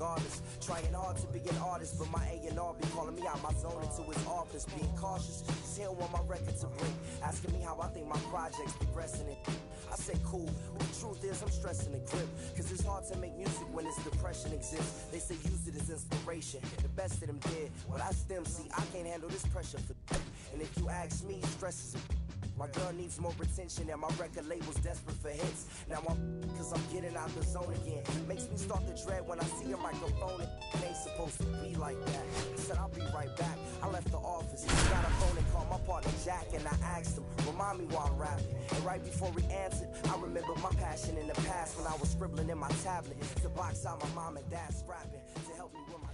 regardless. Trying hard to be an artist, but my A&R be calling me out my zone into his office. Being cautious, cause he don't want my record to break. Asking me how I think my project's progressing it. I say cool, but the truth is I'm stressing the grip. Cause it's hard to make music when this depression exists. They say use it as inspiration. The best of them did. Well, I stem, see, I can't handle this pressure for. And if you ask me, stress is a. My girl needs more attention and my record label's desperate for hits. Now cause I'm getting out the zone again. Makes me start to dread when I see a microphone. It ain't supposed to be like that. I said I'll be right back. I left the office, got a phone and called my partner Jack, and I asked him, remind me while I'm rapping. And right before he answered, I remembered my passion in the past when I was scribbling in my tablet to box out my mom and dad's scrapping to help me with my.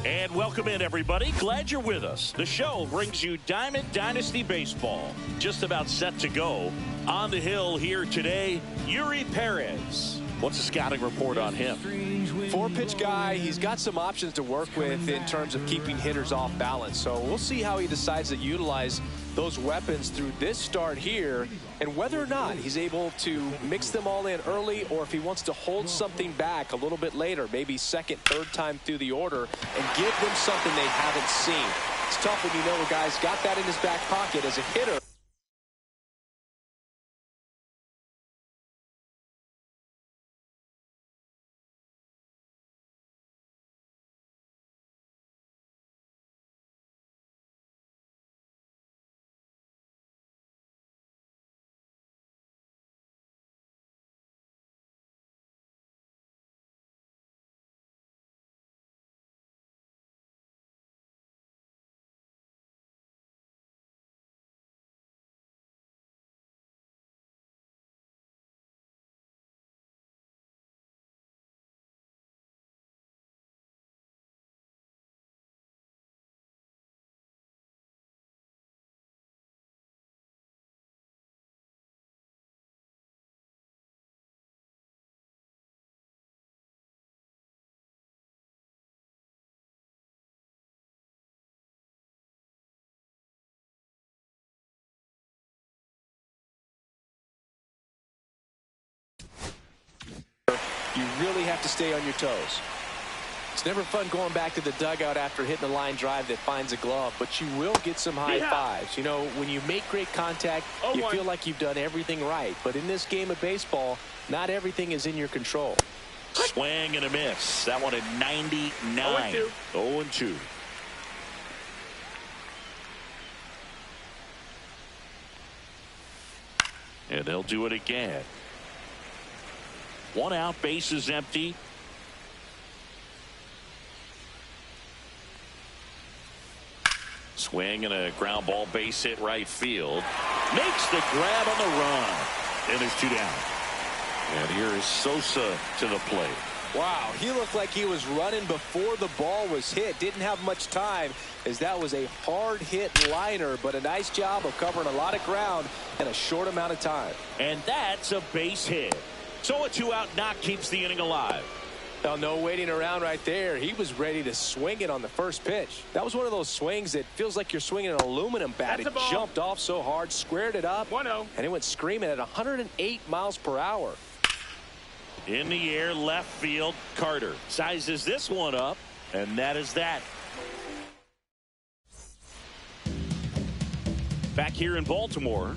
And welcome in, everybody. Glad you're with us. The show brings you Diamond Dynasty Baseball. Just about set to go. On the hill here today, Yuri Perez. What's the scouting report on him? 4-pitch guy. He's got some options to work with in terms of keeping hitters off balance. So we'll see how he decides to utilize those weapons through this start here, and whether or not he's able to mix them all in early, or if he wants to hold something back a little bit later, maybe second, third time through the order, and give them something they haven't seen. It's tough when you know a guy's got that in his back pocket as a hitter. You really have to stay on your toes. It's never fun going back to the dugout after hitting a line drive that finds a glove, but you will get some high fives. You know, when you make great contact, you feel like you've done everything right. But in this game of baseball, not everything is in your control. Swing and a miss. That one at 99. 0-2. And they'll do it again. One out, bases empty. Swing and a ground ball, base hit right field. Makes the grab on the run. And there's two down. And here is Sosa to the plate. Wow, he looked like he was running before the ball was hit. Didn't have much time, as that was a hard hit liner, but a nice job of covering a lot of ground in a short amount of time. And that's a base hit. So a two-out knock keeps the inning alive. Well, no waiting around right there. He was ready to swing it on the first pitch. That was one of those swings that feels like you're swinging an aluminum bat. It jumped off so hard, squared it up, 1-0, and it went screaming at 108 miles per hour. In the air, left field, Carter sizes this one up, and that is that. Back here in Baltimore,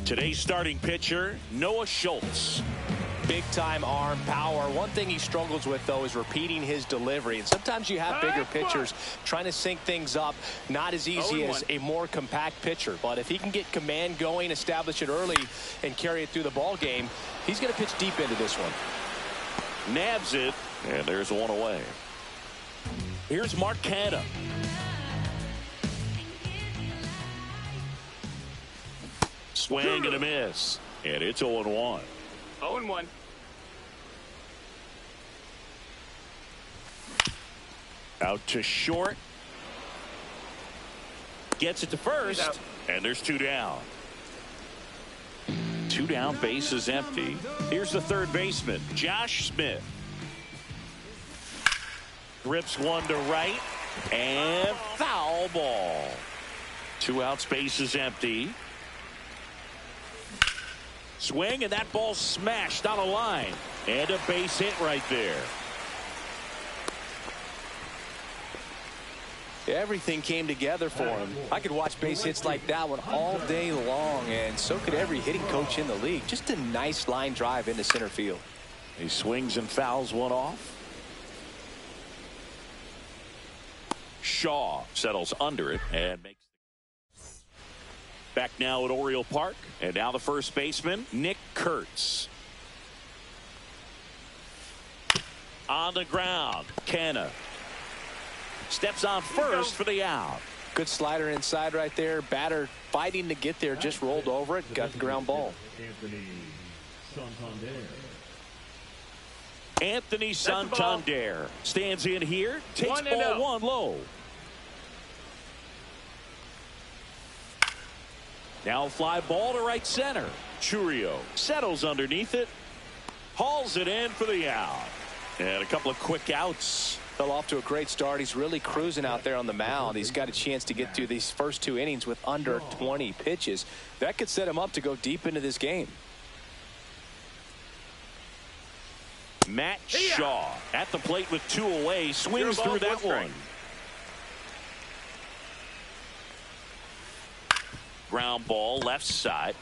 today's starting pitcher, Noah Schultz. Big time arm power. One thing he struggles with, though, is repeating his delivery. And sometimes you have bigger pitchers trying to sync things up. Not as easy as a more compact pitcher. But if he can get command going, establish it early, and carry it through the ball game, he's going to pitch deep into this one. Nabs it, and there's one away. Here's Mark Canha. Swing and a miss, and it's 0-1. 0-1. Out to short. Gets it to first, and there's two down. Two down, base is empty. Here's the third baseman, Josh Smith. Grips one to right, and foul ball. Two outs, base is empty. Swing, and that ball smashed on a line. And a base hit right there. Everything came together for him. I could watch base hits like that one all day long, and so could every hitting coach in the league. Just a nice line drive into center field. He swings and fouls one off. Shaw settles under it and makes. Back now at Oriole Park, and now the first baseman, Nick Kurtz. On the ground, Canna steps on first for the out. Good slider inside right there. Batter fighting to get there, just rolled over it, got the ground ball. Anthony Santander stands in here, takes ball 1 low. Now fly ball to right center. Churio settles underneath it, hauls it in for the out. And a couple of quick outs. Fell off to a great start. He's really cruising out there on the mound. He's got a chance to get through these first 2 innings with under 20 pitches. That could set him up to go deep into this game. Matt Shaw at the plate with 2 away, swings through that one. Ground ball left side.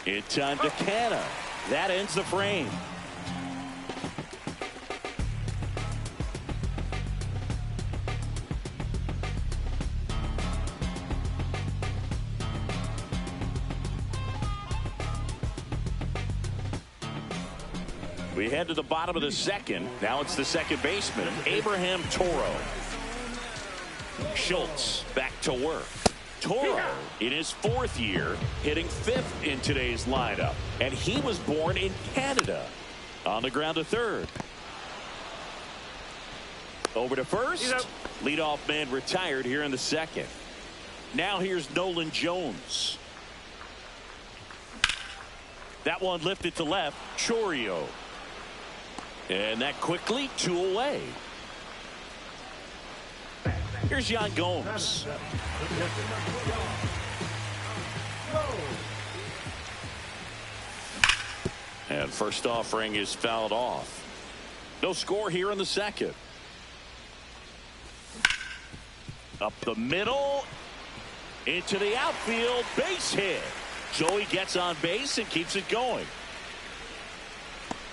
In time to Canna. That ends the frame. We head to the bottom of the second. Now it's the second baseman, Abraham Toro. Schultz back to work. Toro in his 4th year, hitting 5th in today's lineup. And he was born in Canada. On the ground to third. Over to first. Leadoff man retired here in the second. Now here's Nolan Jones. That one lifted to left. Churio. And that quickly 2 away. Here's Yan Gomes. And first offering is fouled off. No score here in the second. Up the middle. Into the outfield. Base hit. Joey gets on base and keeps it going.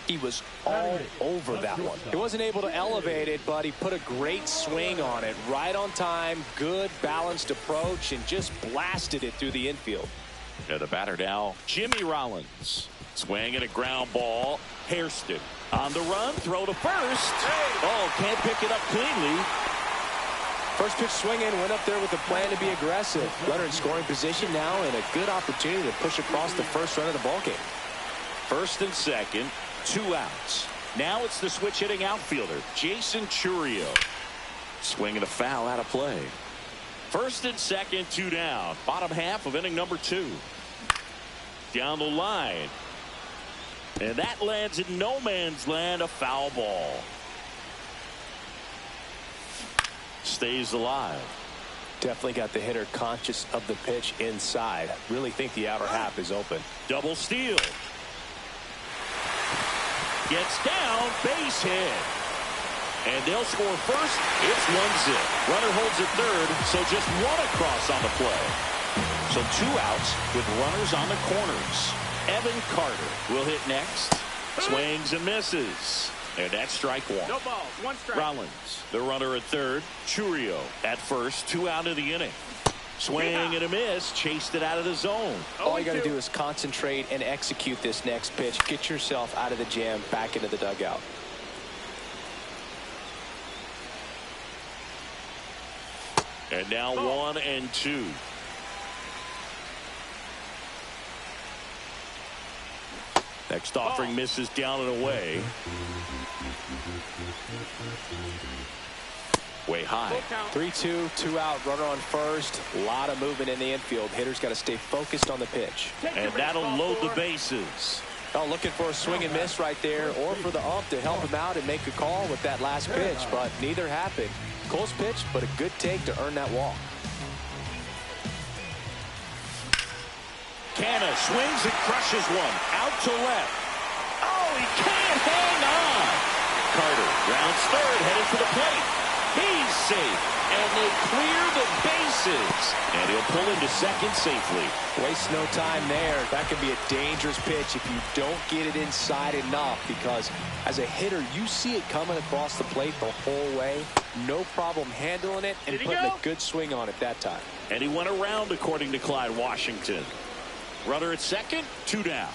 He was all over that one. He wasn't able to elevate it, but he put a great swing on it. Right on time, good balanced approach, and just blasted it through the infield. Yeah, the batter now, Jimmy Rollins. Swing and a ground ball. Hairston on the run, throw to first. Oh, can't pick it up cleanly. First pitch swinging, went up there with a plan to be aggressive. Runner in scoring position now, and a good opportunity to push across the first run of the ballgame. First and second. 2 outs. Now it's the switch hitting outfielder, Jason Churio. Swing and a foul out of play. First and second, 2 down. Bottom half of inning number 2. Down the line. And that lands in no man's land, a foul ball. Stays alive. Definitely got the hitter conscious of the pitch inside. Really think the outer half is open. Double steal. Gets down, base hit. And they'll score first. It's 1-0. Runner holds at third, so just 1 across on the play. So 2 outs with runners on the corners. Evan Carter will hit next. Swings and misses. And that's strike 1. No balls, 1 strike. Rollins, the runner at third. Churio at first, 2 out of the inning. Swing and a miss, chased it out of the zone. All you got to do is concentrate and execute this next pitch. Get yourself out of the jam, back into the dugout. And now 1-2. Next offering misses down and away. Way high. 3-2, 2 out, runner on first. A lot of movement in the infield. Hitter's got to stay focused on the pitch. And that'll load the bases. Oh, looking for a swing and miss right there, or for the ump to help him out and make a call with that last pitch, but neither happened. Close pitch, but a good take to earn that walk. Canna swings and crushes one. Out to left. Oh, he can't hang on. Carter rounds third, headed for the plate. He's safe, and they clear the bases. And he'll pull into second safely. Waste no time there. That could be a dangerous pitch if you don't get it inside enough, because as a hitter, you see it coming across the plate the whole way. No problem handling it and putting a good swing on it that time. And he went around, according to Clyde Washington. Runner at second, 2 down.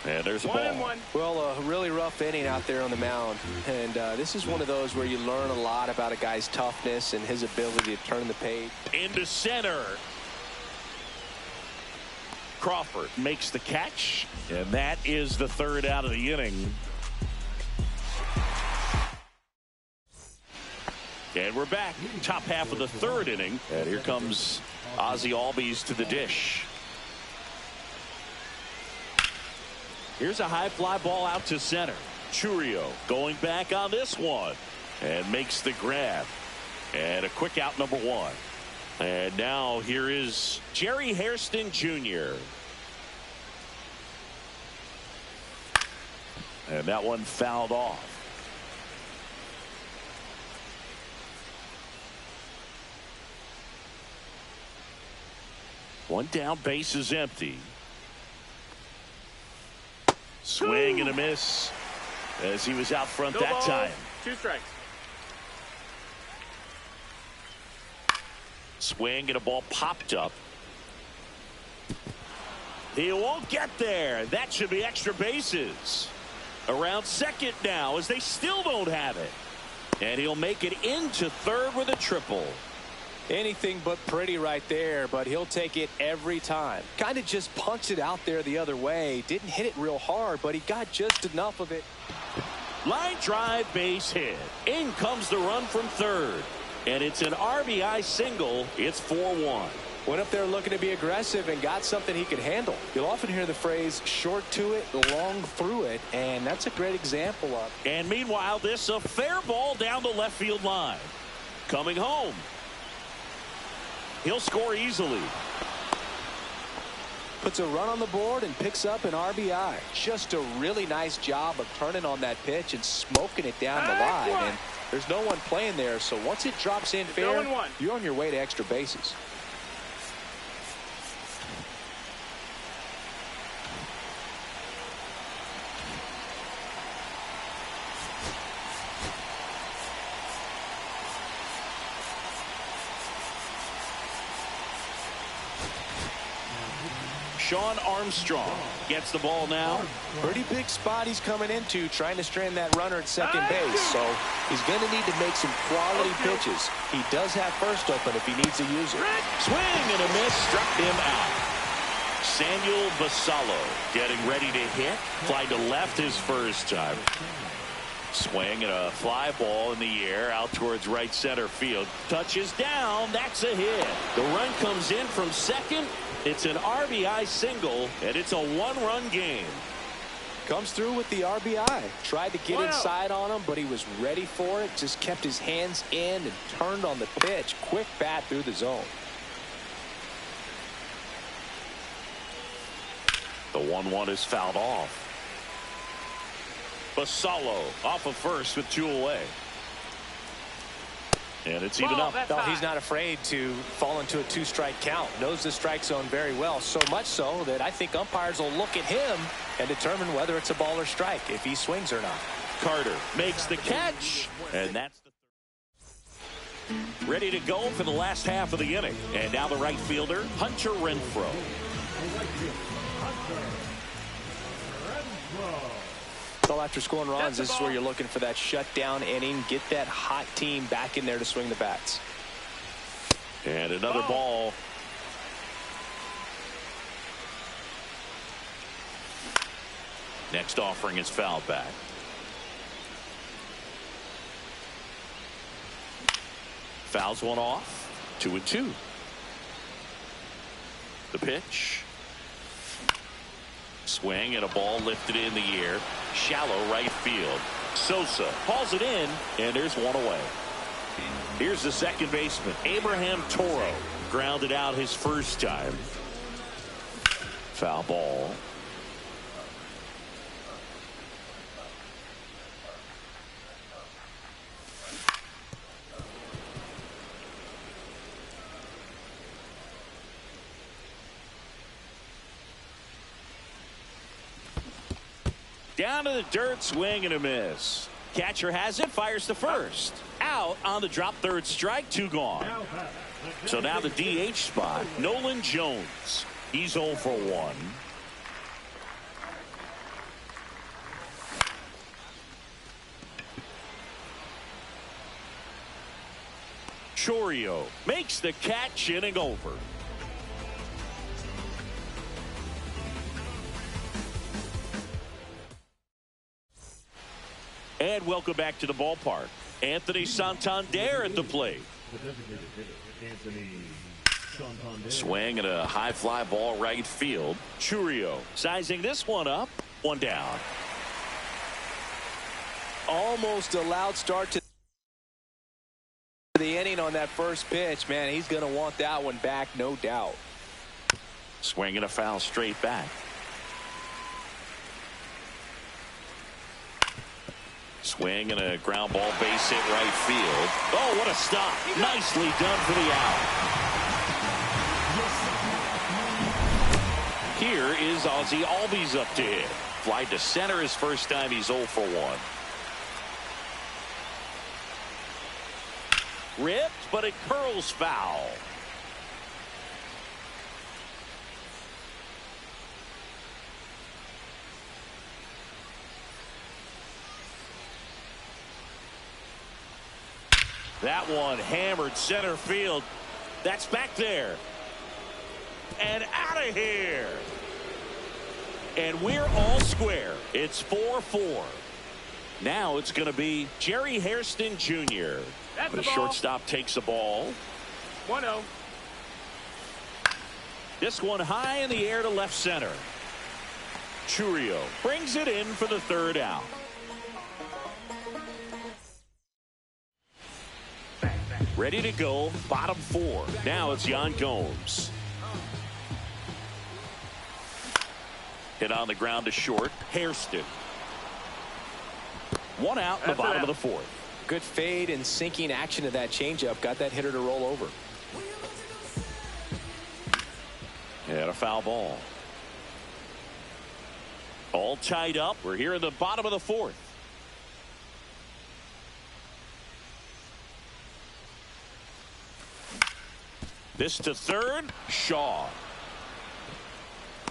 And there's a ball. Well, a really rough inning out there on the mound. And this is one of those where you learn a lot about a guy's toughness and his ability to turn the page. Into center. Crawford makes the catch. And that is the third out of the inning. And we're back. Top half of the third inning. And here comes Ozzie Albies to the dish. Here's a high fly ball out to center. Churio going back on this one and makes the grab. And a quick out, number 1. And now here is Jerry Hairston Jr. And that one fouled off. One down, base is empty. Swing and a miss as he was out front that time. 2 strikes. Swing and a ball popped up. He won't get there. That should be extra bases. Around second now as they still don't have it. And he'll make it into third with a triple. Anything but pretty right there, but he'll take it every time. Kind of just punched it out there the other way. Didn't hit it real hard, but he got just enough of it. Line drive, base hit. In comes the run from third. And it's an RBI single. It's 4-1. Went up there looking to be aggressive and got something he could handle. You'll often hear the phrase short to it, long through it, and that's a great example of it. And meanwhile, this a fair ball down the left field line. Coming home. He'll score easily. Puts a run on the board and picks up an RBI. Just a really nice job of turning on that pitch and smoking it down the line. And there's no one playing there, so once it drops in fair, you're on your way to extra bases. Sean Armstrong gets the ball now. Pretty big spot he's coming into, trying to strand that runner at second base. So he's going to need to make some quality pitches. He does have first open if he needs to use it. Swing and a miss, struck him out. Samuel Basallo getting ready to hit. Fly to left his first time. Swing and a fly ball in the air out towards right center field. Touches down. That's a hit. The run comes in from second. It's an RBI single, and it's a 1-run game. Comes through with the RBI. Tried to get inside on him, but he was ready for it. Just kept his hands in and turned on the pitch. Quick bat through the zone. The 1-1 is fouled off. Basallo off of first with 2 away. And it's even up. No, he's not afraid to fall into a 2-strike count. Knows the strike zone very well. So much so that I think umpires will look at him and determine whether it's a ball or strike, if he swings or not. Carter makes the catch. And that's ready to go for the last half of the inning. And now the right fielder, Hunter Renfroe. So after scoring runs, this is where you're looking for that shutdown inning. Get that hot team back in there to swing the bats. And another ball. Next offering is fouled back. Fouls one off. 2-2. The pitch. Swing and a ball lifted in the air. Shallow right field. Sosa hauls it in, and there's one away. Here's the second baseman, Abraham Toro. Grounded out his first time. Foul ball. Down to the dirt, swing and a miss. Catcher has it, fires to first. Out on the drop, third strike, 2 gone. So now the DH spot, Nolan Jones. He's 0 for 1. Chourio makes the catch, inning over. And welcome back to the ballpark. Anthony Santander at the plate. Swing and a high fly ball right field. Chourio sizing this one up. 1 down. Almost a loud start to the inning on that first pitch. Man, he's going to want that one back, no doubt. Swing and a foul straight back. Swing and a ground ball, base hit right field. Oh, what a stop. Nicely done for the out. Here is Ozzie Albies up to hit. Fly to center his first time. He's 0 for 1. Ripped, but it curls foul. That one hammered center field. That's back there. And out of here. And we're all square. It's 4-4. Now it's going to be Jerry Hairston Jr. The shortstop takes the ball. 1-0. This one high in the air to left center. Chourio brings it in for the third out. Ready to go, bottom 4. Now it's Yan Gomes. Hit on the ground to short. Hairston. 1 out in the bottom of the 4th. Good fade and sinking action of that changeup. Got that hitter to roll over. And a foul ball. All tied up. We're here in the bottom of the 4th. This to third. Shaw.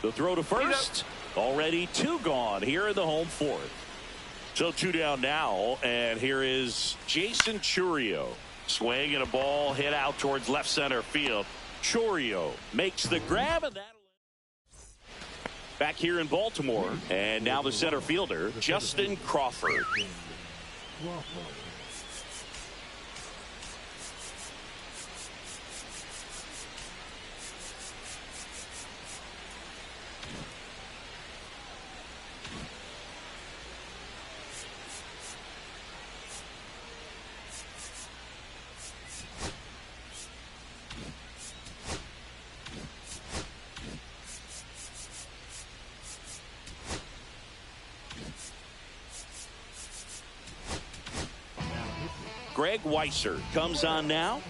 The throw to first. Already 2 gone here in the home 4th. So 2 down now, and here is Jason Chourio. Swing and a ball hit out towards left center field. Chourio makes the grab, and that back here in Baltimore. And now the center fielder, Justin Crawford. Greg Weiser comes on now.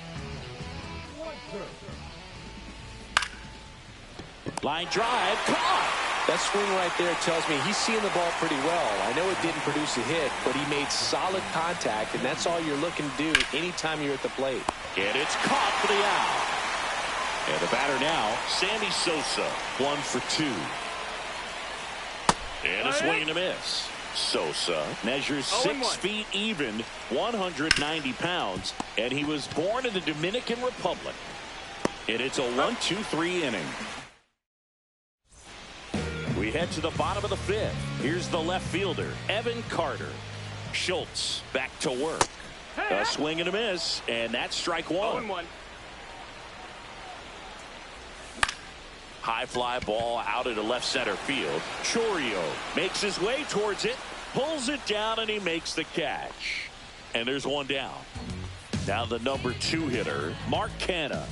Line drive, caught. That swing right there tells me he's seeing the ball pretty well. I know it didn't produce a hit, but he made solid contact, and that's all you're looking to do anytime you're at the plate. And it's caught for the out. And the batter now, Sammy Sosa, 1 for 2. And a swing and a miss. Sosa measures 6 feet even, 190 pounds, and he was born in the Dominican Republic. And it's a 1-2-3 inning. We head to the bottom of the 5th. Here's the left fielder, Evan Carter. Schultz back to work. A swing and a miss, and that's strike 1. 0-1. High fly ball out into left center field. Chourio makes his way towards it, pulls it down, and he makes the catch. And there's 1 down. Now the number 2 hitter, Mark Canha.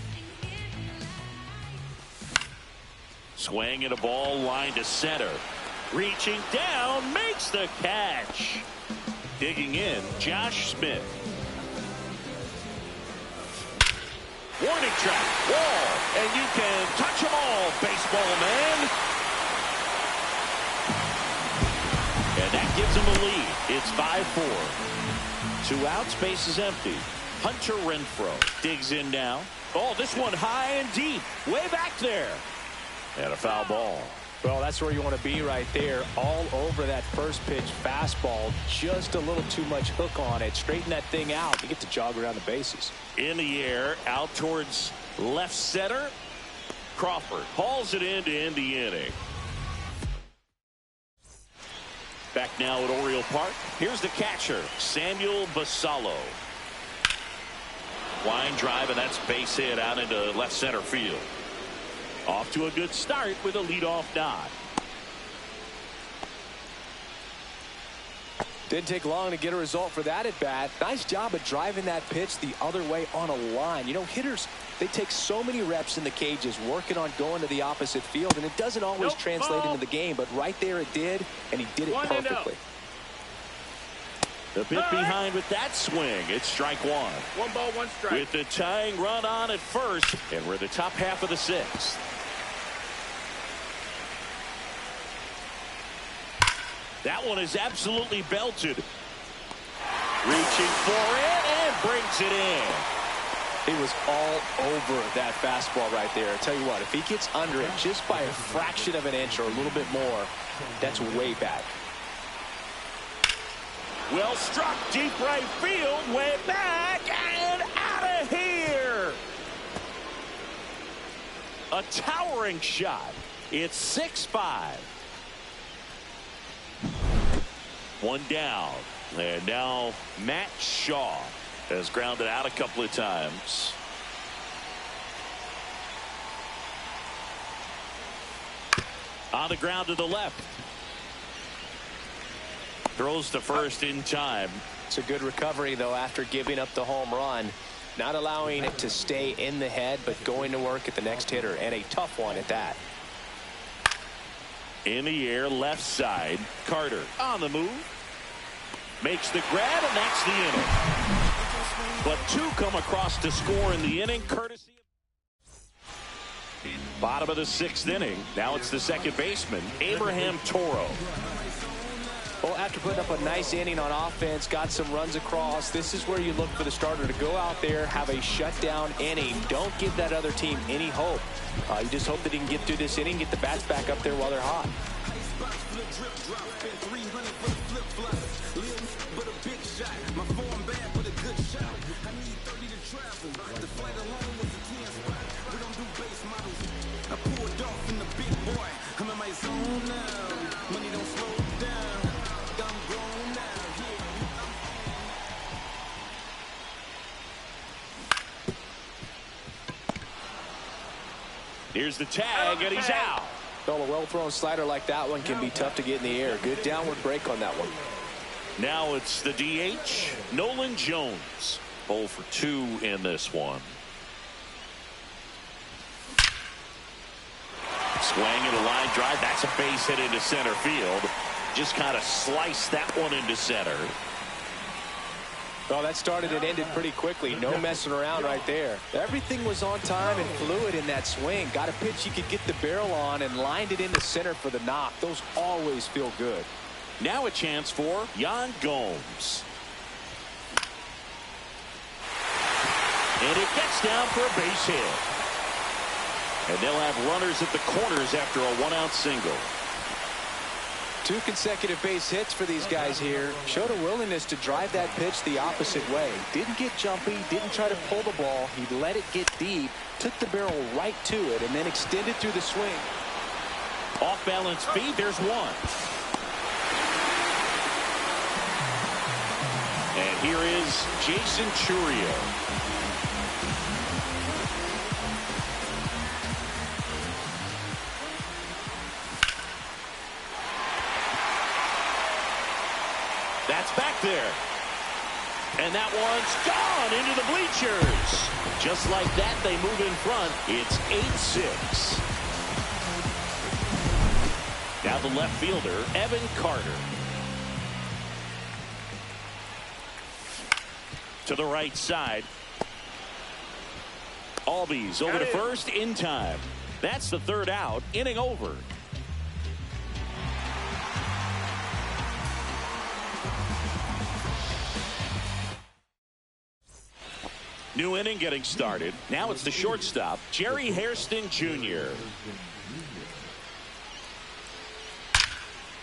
Swinging a ball line to center. Reaching down, makes the catch. Digging in, Josh Smith. Warning track, wall, and you can touch them all, baseball man. And that gives him a lead. It's 5-4. 2 outs, base is empty. Hunter Renfroe digs in now. Oh, this one high and deep, way back there. And a foul ball. Well, that's where you want to be right there. All over that first pitch fastball. Just a little too much hook on it. Straighten that thing out. You get to jog around the bases. In the air, out towards left center. Crawford hauls it in to end the inning. Back now at Oriole Park. Here's the catcher, Samuel Basallo. Line drive, and that's base hit out into left center field. Off to a good start with a leadoff nod. Didn't take long to get a result for that at bat. Nice job of driving that pitch the other way on a line. You know, hitters, they take so many reps in the cages working on going to the opposite field, and it doesn't always translate into the game, but right there it did, and he did it perfectly. The bit behind with that swing. It's strike one. 1 ball, 1 strike. With the tying run on at first, and we're in the top half of the 6th. That one is absolutely belted. Reaching for it and brings it in. He was all over that fastball right there. I tell you what, if he gets under it just by a fraction of an inch or a little bit more, that's way back. Well struck, deep right field, way back and out of here. A towering shot. It's 6-5. One down, and now Matt Shaw has grounded out a couple of times. On the ground to the left. Throws to first in time. It's a good recovery, though, after giving up the home run. Not allowing it to stay in the head, but going to work at the next hitter, and a tough one at that. In the air, left side. Carter on the move. Makes the grab, and that's the inning. But 2 come across to score in the inning, courtesy of bottom of the 6th inning. Now it's the second baseman, Abraham Toro. Well, after putting up a nice inning on offense, got some runs across, this is where you look for the starter to go out there, have a shutdown inning. Don't give that other team any hope. You just hope that he can get through this inning, get the bats back up there while they're hot. Here's the tag, and he's out. Well, a well-thrown slider like that one can be tough to get in the air. Good downward break on that one. Now it's the DH, Nolan Jones. 0 for 2 in this one. Swinging a line drive. That's a base hit into center field. Just kind of sliced that one into center. Well, that started and ended pretty quickly. No messing around right there. Everything was on time and fluid in that swing. Got a pitch you could get the barrel on and lined it into center for the knock. Those always feel good. Now a chance for Yan Gomes. And it gets down for a base hit. And they'll have runners at the corners after a 1-out single. 2 consecutive base hits for these guys here. Showed a willingness to drive that pitch the opposite way. Didn't get jumpy, didn't try to pull the ball. He let it get deep, took the barrel right to it, and then extended through the swing. Off balance feed, there's one. And here is Jason Churio. That's back there. And that one's gone into the bleachers. Just like that, they move in front. It's 8-6. Now the left fielder, Evan Carter. To the right side. Albies over to first in time. That's the third out. Inning over. New inning getting started. Now it's the shortstop, Jerry Hairston Jr.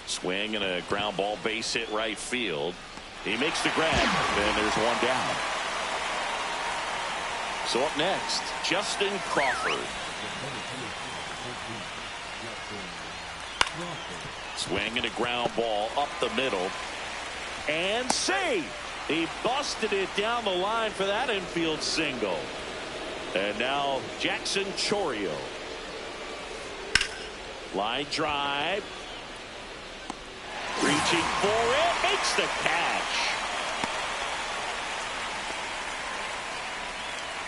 Swing and a ground ball, base hit right field. He makes the grab, and there's one down. So up next, Justin Crawford. Swing and a ground ball up the middle. And save. He busted it down the line for that infield single. And now Jackson Chourio. Line drive. Reaching for it. Makes the catch.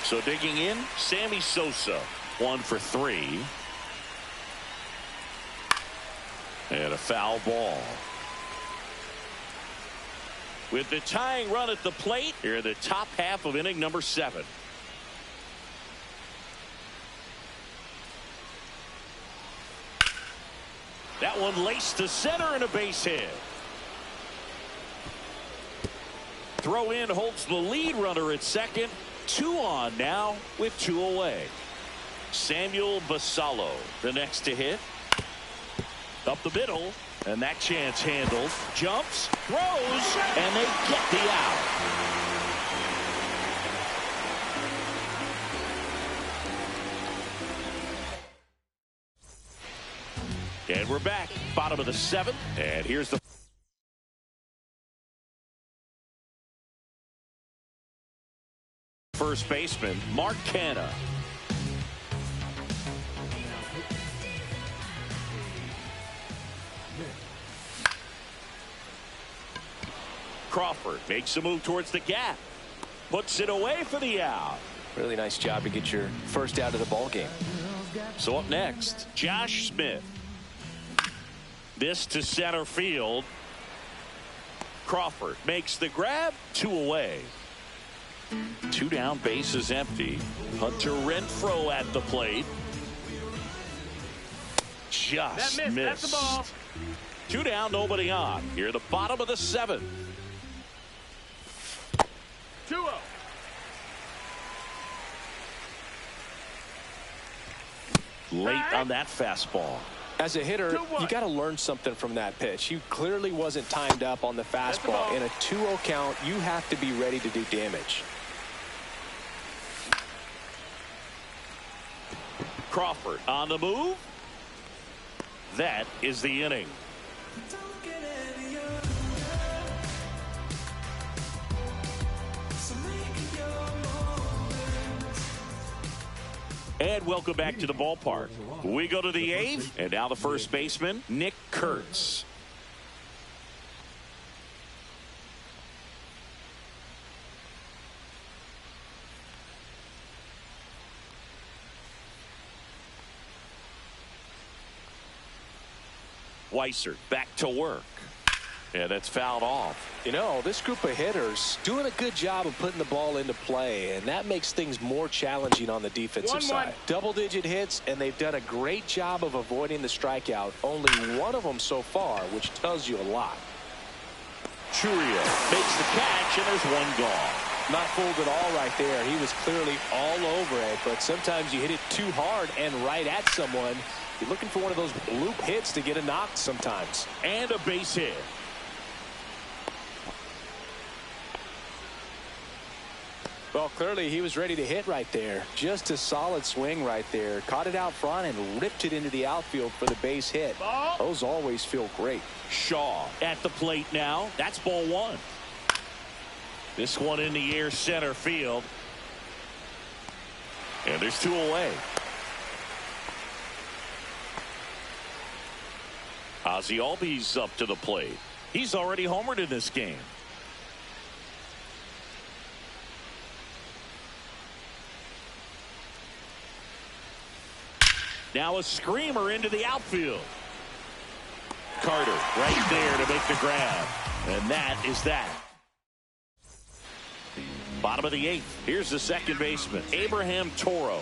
So digging in, Sammy Sosa. 1 for 3. And a foul ball. With the tying run at the plate, here in the top half of inning number 7. That one laced to center and a base hit. Throw in holds the lead runner at second. 2 on now with 2 away. Samuel Basallo, the next to hit. Up the middle. And that chance handled. Jumps, throws, and they get the out. And we're back. Bottom of the 7th. And here's the first baseman, Mark Canha. Crawford makes a move towards the gap. Puts it away for the out. Really nice job to get your first out of the ball game. So up next, Josh Smith. This to center field. Crawford makes the grab. 2 away. 2 down, bases empty. Hunter Renfroe at the plate. Just missed. That's the ball. 2 down, nobody on. Here at the bottom of the 7th. 2-0. Late on that fastball. As a hitter, you got to learn something from that pitch. He clearly wasn't timed up on the fastball. In a 2-0 count, you have to be ready to do damage. Crawford on the move. That is the inning. And welcome back to the ballpark. We go to the 8th, and now the first baseman, Nick Kurtz. Weiser back to work. And that's fouled off. You know, this group of hitters doing a good job of putting the ball into play, and that makes things more challenging on the defensive side. Double-digit hits, and they've done a great job of avoiding the strikeout. Only one of them so far, which tells you a lot. Chourio makes the catch, and there's one gone. Not fooled at all right there. He was clearly all over it, but sometimes you hit it too hard and right at someone. You're looking for one of those bloop hits to get a knock sometimes. And a base hit. Well, clearly he was ready to hit right there. Just a solid swing right there. Caught it out front and ripped it into the outfield for the base hit. Those always feel great. Shaw at the plate now. That's ball 1. This one in the air center field. And there's 2 away. Ozzie Albies up to the plate. He's already homered in this game. Now a screamer into the outfield. starter right there to make the grab. And that is that. Bottom of the 8th. Here's the second baseman, Abraham Toro.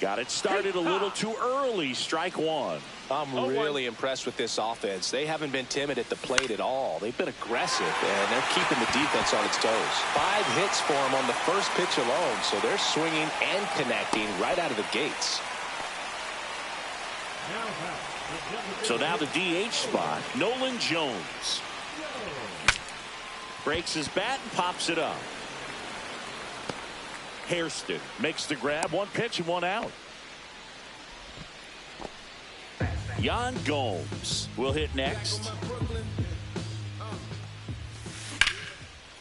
Got it started a little too early. Strike one. I'm really impressed with this offense. They haven't been timid at the plate at all. They've been aggressive, and they're keeping the defense on its toes. 5 hits for them on the first pitch alone, so they're swinging and connecting right out of the gates. So now the DH spot, Nolan Jones. Breaks his bat and pops it up. Hairston makes the grab. 1 pitch and 1 out. Yan Gomes will hit next.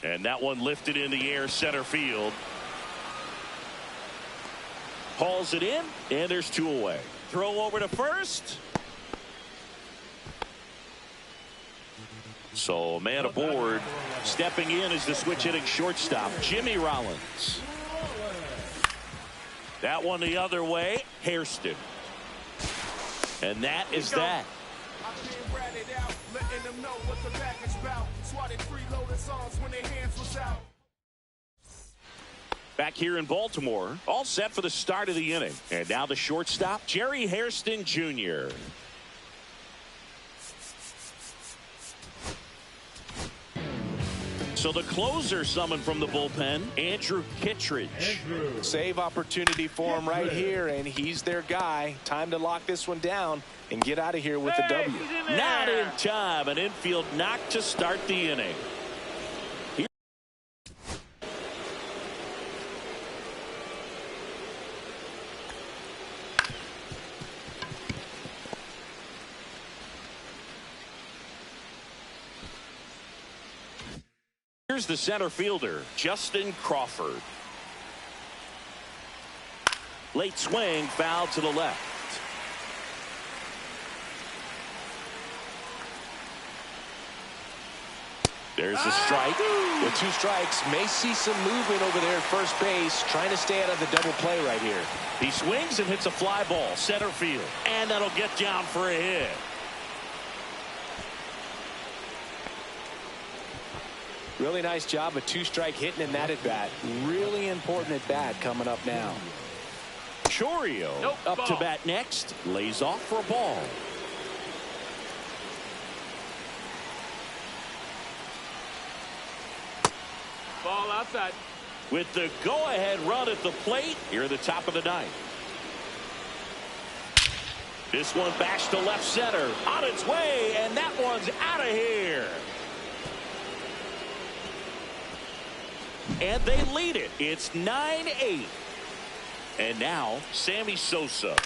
And that one lifted in the air center field. Hauls it in, and there's 2 away. Throw over to first. So man aboard. Stepping in is the switch hitting shortstop, Jimmy Rollins. That one the other way, Hairston. And that is that. Back here in Baltimore, all set for the start of the inning. And now the shortstop, Jerry Hairston Jr. So the closer summoned from the bullpen, Andrew Kittredge. Save opportunity for him right here, and he's their guy. Time to lock this one down and get out of here with the W. Not in time. An infield knock to start the inning. Here's the center fielder, Justin Crawford. Late swing, foul to the left. There's a strike. With 2 strikes, may see some movement over there at first base, trying to stay out of the double play right here. He swings and hits a fly ball, center field. And that'll get down for a hit. Really nice job of 2-strike hitting in that at bat. Really important at bat coming up now. Chourio up to bat next. Lays off for a ball. Ball outside. With the go-ahead run at the plate here at the top of the 9th. This one bashed to left center. On its way, and that one's out of here. And they lead it. It's 9-8. And now Sammy Sosa.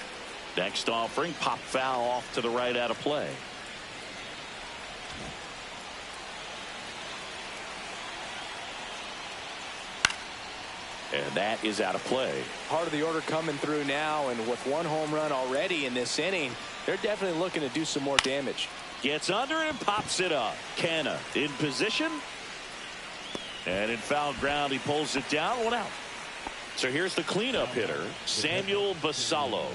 Next offering, pop foul off to the right out of play. And that is out of play. Part of the order coming through now, and with 1 home run already in this inning, they're definitely looking to do some more damage. Gets under and pops it up. Canna in position. And in foul ground, he pulls it down. 1 out. So here's the cleanup hitter, Samuel Basallo.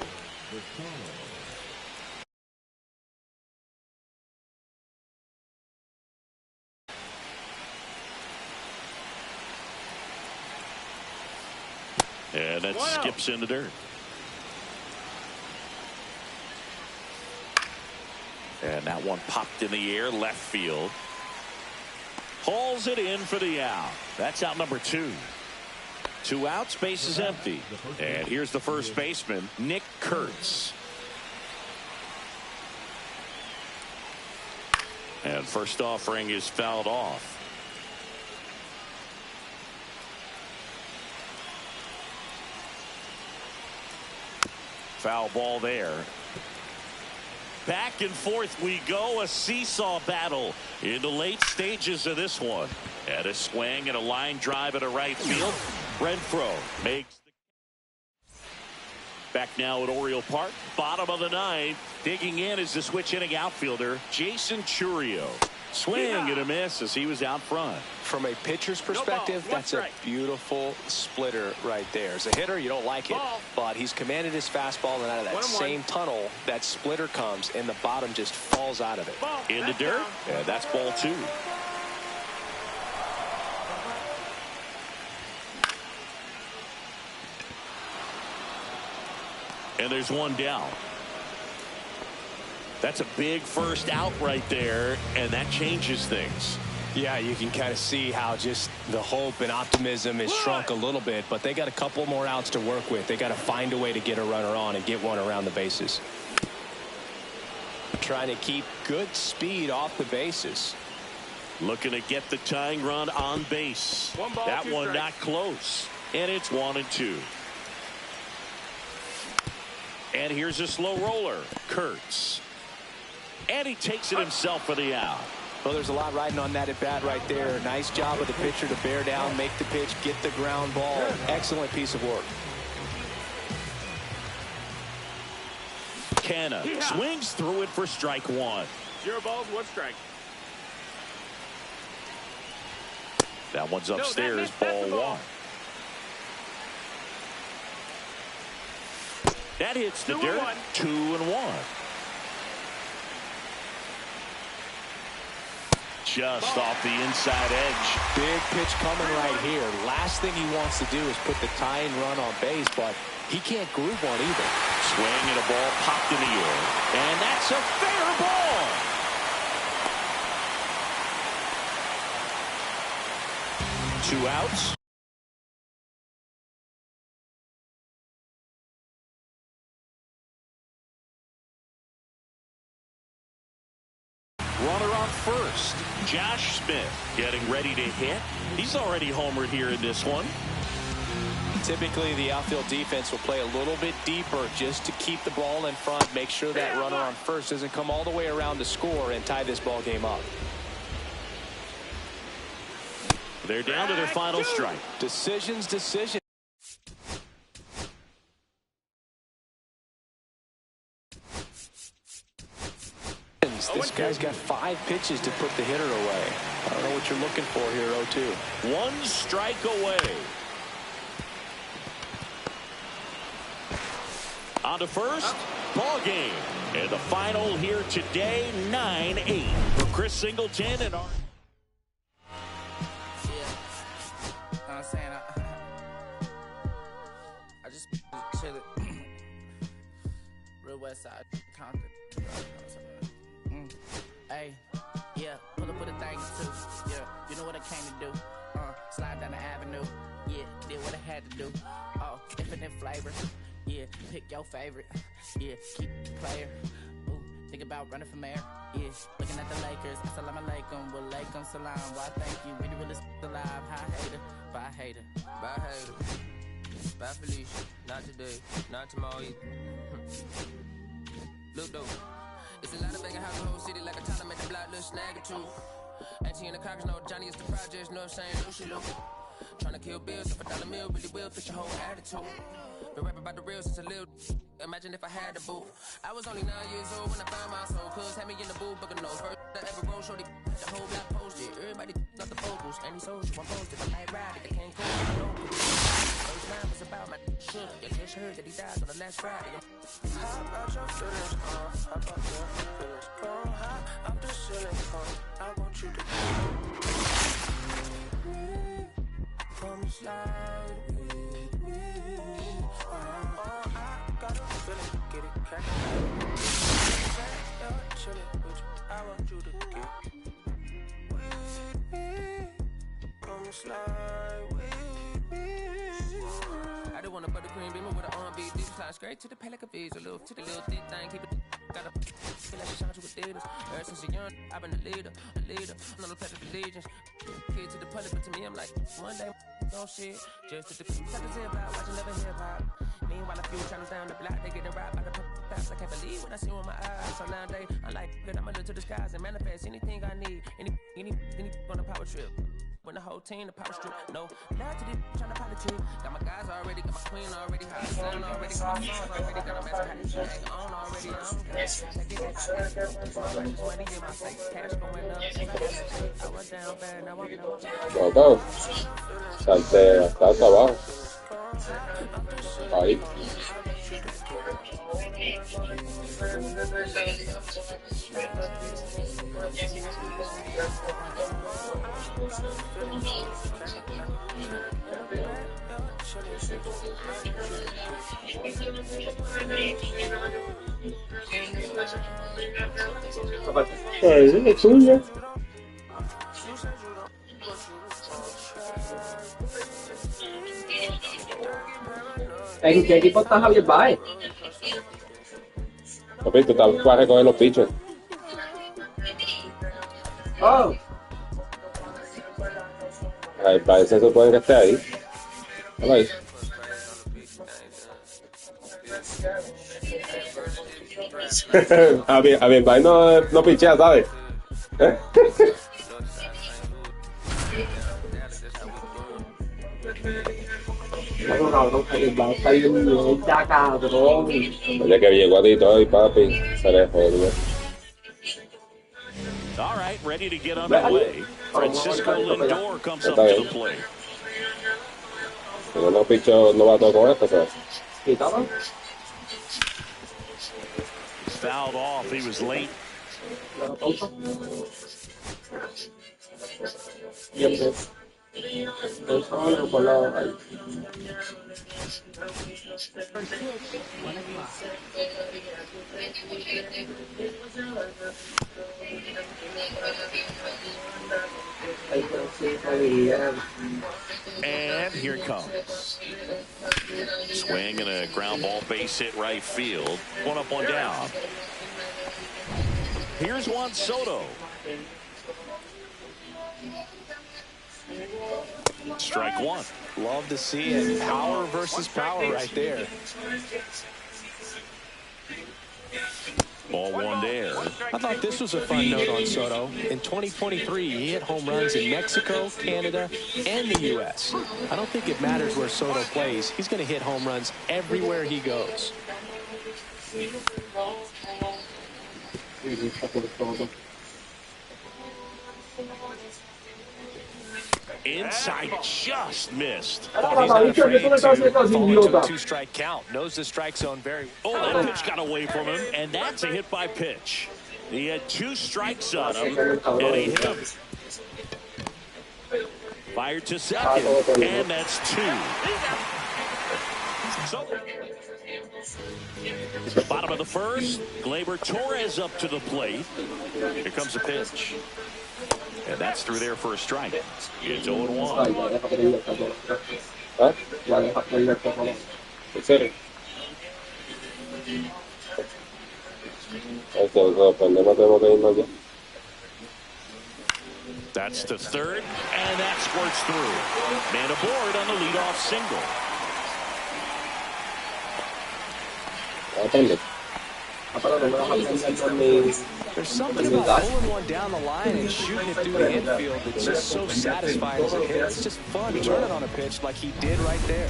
And that skips in the dirt. And that one popped in the air, left field. Hauls it in for the out. That's out number 2. 2 outs, base is empty. And here's the first baseman, Nick Kurtz. And first offering is fouled off. Foul ball there. Back and forth we go, a seesaw battle in the late stages of this one. And a swing and a line drive at a right field. Renfroe makes the... Back now at Oriole Park, bottom of the 9th. Digging in is the switch hitting outfielder, Jason Chourio. Swing and a miss as he was out front. From a pitcher's perspective, that's a beautiful splitter right there. As a hitter, you don't like it, but he's commanded his fastball, and out of that same tunnel, that splitter comes, and the bottom just falls out of it. In the dirt? Yeah, that's ball 2. And there's one down. That's a big first out right there, and that changes things. Yeah, you can kind of see how just the hope and optimism is shrunk a little bit, but they got a couple more outs to work with. They got to find a way to get a runner on and get one around the bases. Trying to keep good speed off the bases. Looking to get the tying run on base. That one not close, and it's 1-2. And here's a slow roller, Kurtz. And he takes it himself for the out. Well, there's a lot riding on that at bat right there. Nice job of the pitcher to bear down, make the pitch, get the ground ball. Excellent piece of work. Canna swings through it for strike 1. 0 balls, 1 strike. That one's upstairs, ball 1. That hits the dirt. 2-1. Just off the inside edge. Big pitch coming right here. Last thing he wants to do is put the tying run on base, but he can't groove one either. Swing and a ball popped in the air. And that's a fair ball. Two outs. Runner on first. Josh Smith getting ready to hit. He's already homered here in this one. Typically, the outfield defense will play a little bit deeper just to keep the ball in front, make sure that runner on first doesn't come all the way around to score and tie this ball game up. They're down to their final strike. Decisions. This guy's got 5 pitches to put the hitter away. I don't know what you're looking for here, 0-2. 1 strike away. On to first, ball game. And the final here today, 9-8. For Chris Singleton and our... I'm saying? I just chillin'. Real West Side, Compton. Hey, yeah, pull up with a thing or two. Yeah, you know what I came to do. Slide down the avenue. Yeah, did what I had to do. Oh, infinite flavor. Yeah, pick your favorite. Yeah, keep the player. Ooh, think about running for mayor. Yeah, looking at the Lakers. Assalamu alaikum, wa alaikum salam. Why thank you, we the realest alive. Hi hater, bye hater. Bye hater, bye Felicia. Not today, not tomorrow either. Look though, it's a lot of banging house, the whole city like a toddler made the block, little snag or two. Auntie and the cockers know Johnny is the projects, know what I'm saying? Lucy Lou. Tryna kill bills, if $1 meal really will fit your whole attitude. Been rapping about the real since a little. Imagine if I had the boot. I was only 9 years old when I found my soul. Cuz had me in the booth, booking nose. First I ever rolled, shorty, the whole block posted. Everybody not the vocals. Any social, I'm posted. I might ride it, they can't go. First time was about my shit. You just heard that he died on the last Friday. How about your feelings, how about your feelings, come high up the ceiling, I want you to come slide with me. I got a feeling, get it cracked. You're chilling with you, I want you to get with me. Come slide with me. I don't want a buttercream beamer with an R&B deep slide straight to the pay like a visa, little to the little thick thing, keep it gotta feel like she shot you with Adidas. Ever since a young, I've been a leader, on the pledge of allegiance. Kid to the public, but to me, I'm like, one day, don't shit. Just to the talk to hip hop, watching love and hip hop. Meanwhile, a few channels down the block, they getting robbed by the cops. I can't believe what I see with my eyes. So nowadays, I'm like, good, I'ma look to the skies and manifest anything I need. Any on a power trip. When the whole team, the power strip. No, love to the trying to politic. Got my guys already, got my queen already, got my son already, got my songs already, got my master hat on already. I don't care. Botado. Salte hasta abajo. Ahí. Ahí, es tuya. ¿En qué equipo está Javier Baez? Papi, tú vas a recoger los pitchers. Oh, Ay, parece que se supone que esté ahí. Hola ahí. A mi país no pichea, ¿sabes? no, cabrón, Javier Baez está bien ya, cabrón. Oye, que llegó a ti todo y papi, se le jodió. All right, ready to get underway. Francisco Lindor comes up to the plate. Pero no pichó, no va todo con esto, ¿sabes? ¿Quítalo? Fouled off. He was late. Bien, ves. Eso por la ahí. And here it comes. Swing and a ground ball, base hit right field. One up, one down. Here's Juan Soto. Strike one. Love to see it. Power versus power right there. Ball one there. I thought this was a fun note on Soto. In 2023, he hit home runs in Mexico, Canada, and the U.S. I don't think it matters where Soto plays. He's going to hit home runs everywhere he goes. Inside, just missed. Well, he's not afraid to fall into a two-strike count. Knows the strike zone very well. Oh, that pitch got away from him, and that's a hit by pitch. He had two strikes on him, and he hit him. Fired to second, and that's two. So, bottom of the first, Gleyber Torres up to the plate. Here comes a pitch. And that's through there for a strike. It's 0-1. ¿Ah? ¿En serio? Tenemos que irnos ya. That's the third, and that squirts through. Man aboard on the leadoff single. There's something about pulling one down the line and shooting it through the infield that's just so satisfying as a hit. It's just fun turning on a pitch like he did right there.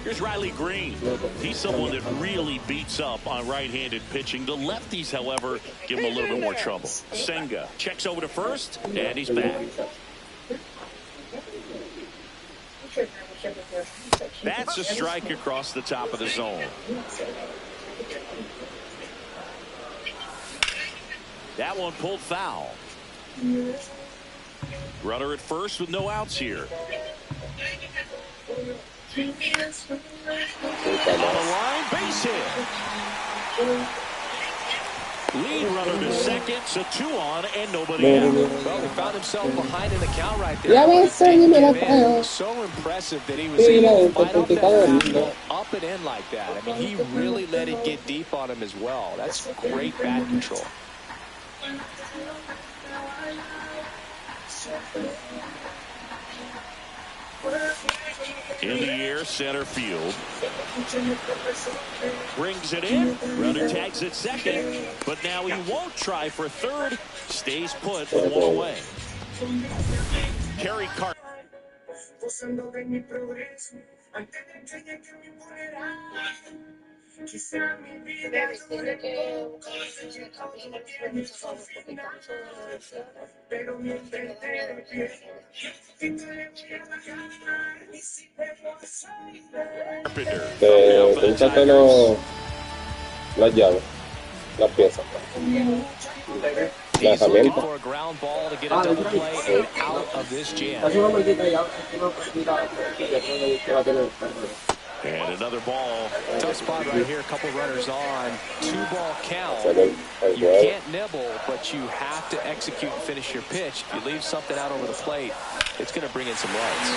Here's Riley Green. He's someone that really beats up on right-handed pitching. The lefties, however, give him a little bit more trouble. Senga checks over to first, and he's back. That's a strike across the top of the zone. That one pulled foul. Runner at first with no outs here. On the line, base hit. Lead runner to second, so 2 on and nobody out. Well, he found himself behind in the count right there. It was so impressive that he was able to fight off that fastball up and in like that. I mean, he really let it get deep on him as well. That's great bat control. In the air, center field. Brings it in. Runner tags at second. But now he won't try for third. Stays put with 1 away. Kerry Carter. Pínchate las llaves, las piezas, la herramienta. For a ground ball to get a double play and out of this jam. And another ball. Tough spot right here. A couple runners on. 2-ball count. You can't nibble, but you have to execute and finish your pitch. If you leave something out over the plate, it's going to bring in some runs.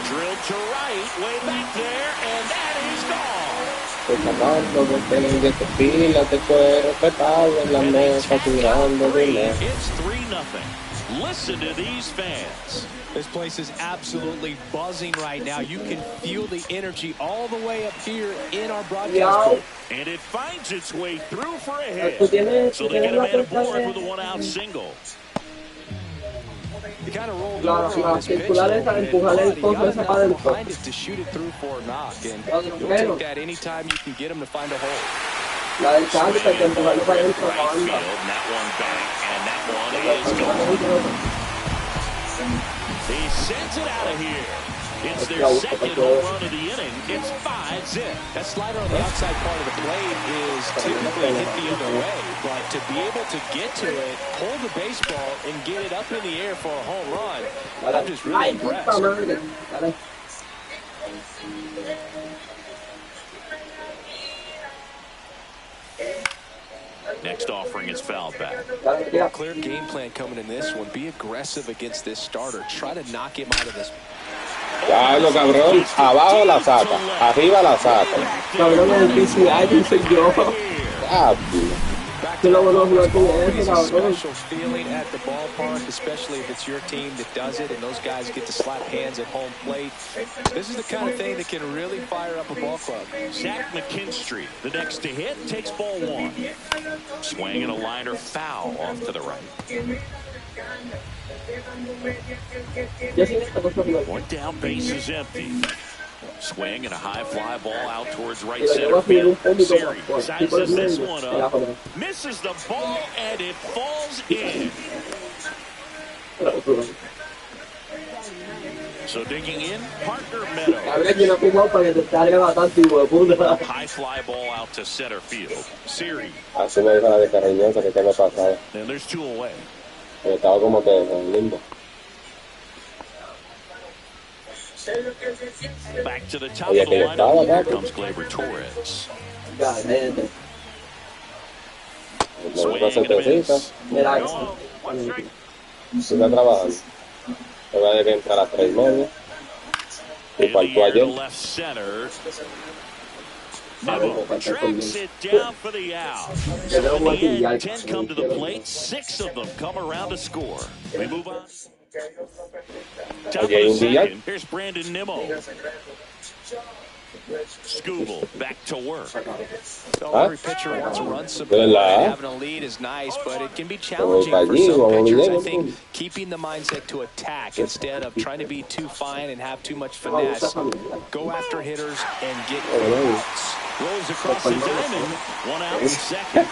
Drilled to right, way back there, and that is gone. It's 3-0. Listen to these fans. This place is absolutely buzzing right now. You can feel the energy all the way up here in our broadcast booth. And it finds its way through for a hit. So they get a man aboard with a 1-out single. You kind of rolled over on this pitch. You got enough behind it to shoot it through for a knock. And you'll take that anytime you can get him to find a hole. Right field, and that one back, and that one is gone. He sends it out of here. It's their second home run of the inning. It's 5-zip. That slider on the outside part of the plate is typically hit the other way, but to be able to get to it, hold the baseball, and get it up in the air for a home run, I'm just really impressed. Next offering is fouled back. Clear game plan coming in this one. Be aggressive against this starter. Try to knock him out of this. Diablo, cabrón. Abajo la saca. Arriba la saca. Cabrón, el PCI soy yo. Special feeling at the ballpark, especially if it's your team that does it and those guys get to slap hands at home plate. This is the kind of thing that can really fire up a ball club. Zach McKinstry, the next to hit, takes ball 1. Swing and a liner foul off to the right. One down, base is empty. Swing and a high fly ball out towards right center field. Siri sizes this one up, misses the ball, and it falls in. So digging in, Parker Meadows. High fly ball out to center field. Siri. And there's 2 away. Estaba como que en limbo. Back to the top of the lineup. Here comes Gleyber Torres. Swing and a miss. Está trabajando. Se va a entrar a 3:30. Y faltó ayer. Left center. Neville tracks it down for the out. So in the end, 10 come to the plate. 6 of them come around to score. We move on. Top of the second. Here's Brandon Nimmo. Scooble back to work. So every pitcher wants to run some. Having a lead is nice, but it can be challenging for some pitchers. I think keeping the mindset to attack instead of trying to be too fine and have too much finesse. Go after hitters and get outs. Rolls across the diamond. 1 out in second.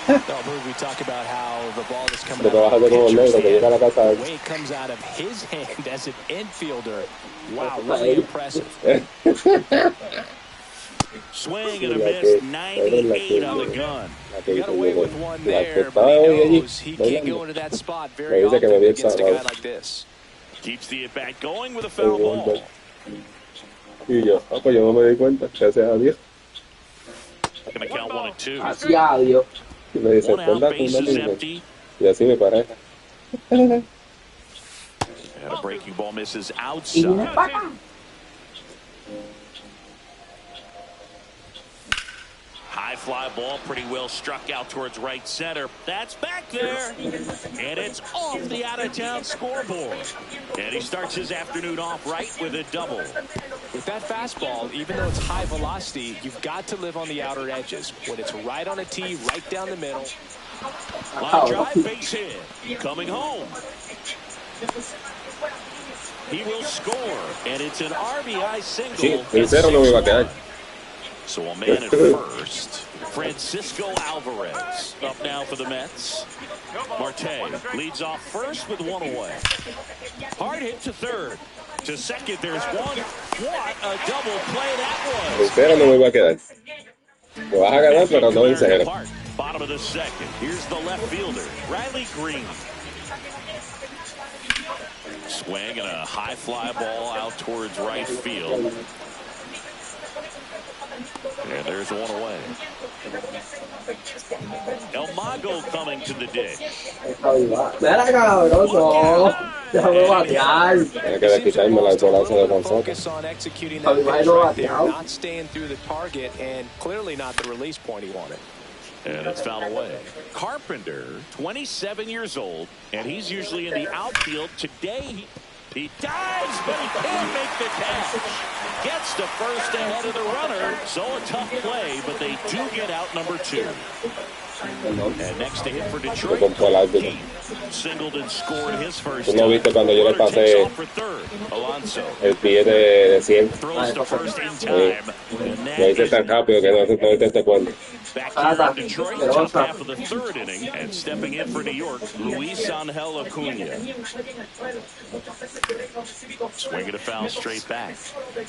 We talk about how the ball is coming out of the pitcher's hand. The way it comes out of his hand as an infielder. Wow, really impressive. Swing and a miss, 98 on the gun. He got away with one there, but he knows he can't go into that spot very often against a guy like this. Keeps the at-bat going with a foul ball. Y yo, pues yo no me di cuenta, gracias a Dios. Gonna count 1 and 2. Hacia Dios. Y me dice, 1 out, base is empty. Y así me paré. And a breaking ball misses outside. High fly ball, pretty well struck out towards right center. That's back there. And it's off the out-of-town scoreboard. And he starts his afternoon off right with a double. With that fastball, even though it's high velocity, you've got to live on the outer edges. When it's right on a tee, right down the middle. Line drive, base hit. Coming home. He will score. And it's an RBI single. Sí, el cero no me iba a quedar. So a man at first. Francisco Alvarez up now for the Mets. Marte leads off first with one away. Hard hit to third. To second, there's one. What a double play that was. Pero no me voy a quedar. Me vas a ganar, pero no en cero. Bottom of the second. Here's the left fielder, Riley Green. Swing and a high fly ball out towards right field. And there's one away. El Mago coming to the dish. Focus on executing that pitch right there, not staying through the target, and clearly not the release point he wanted. And it's fouled away. Carpenter, 27 years old, and he's usually in the outfield. Today, he dives, but he can't make the catch. Gets to first ahead of the runner. So a tough play, but they do get out number 2. And next to hit for Detroit, he singled and scored his first. ¿No viste cuando yo le pasé el pie de 100? Lo hice tan rápido que no viste este cuento. Back here in Detroit, top half of the third inning, and stepping in for New York, Luis Angel Acuna. Swinging a foul straight back.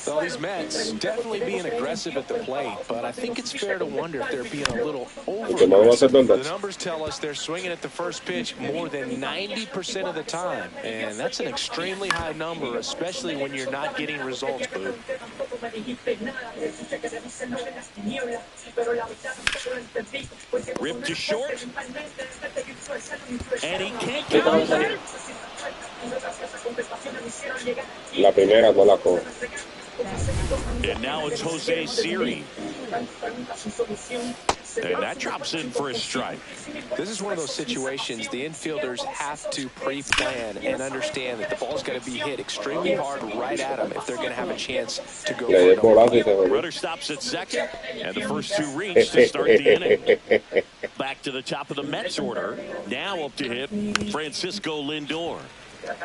Well, these Mets definitely being aggressive at the plate, but I think it's fair to wonder if they're being a little over-aggressive. The numbers tell us they're swinging at the first pitch more than 90% of the time, and that's an extremely high number, especially when you're not getting results, Boo. Ripped to short, and he can't count it. La primera no la coge. And now it's Jose Siri. And that drops in for a strike. This is one of those situations the infielders have to pre-plan and understand that the ball's got to be hit extremely hard right at them if they're going to have a chance to go for it. Runner stops at second, and the first 2 reach to start the inning. Back to the top of the Mets order. Now up to hit Francisco Lindor.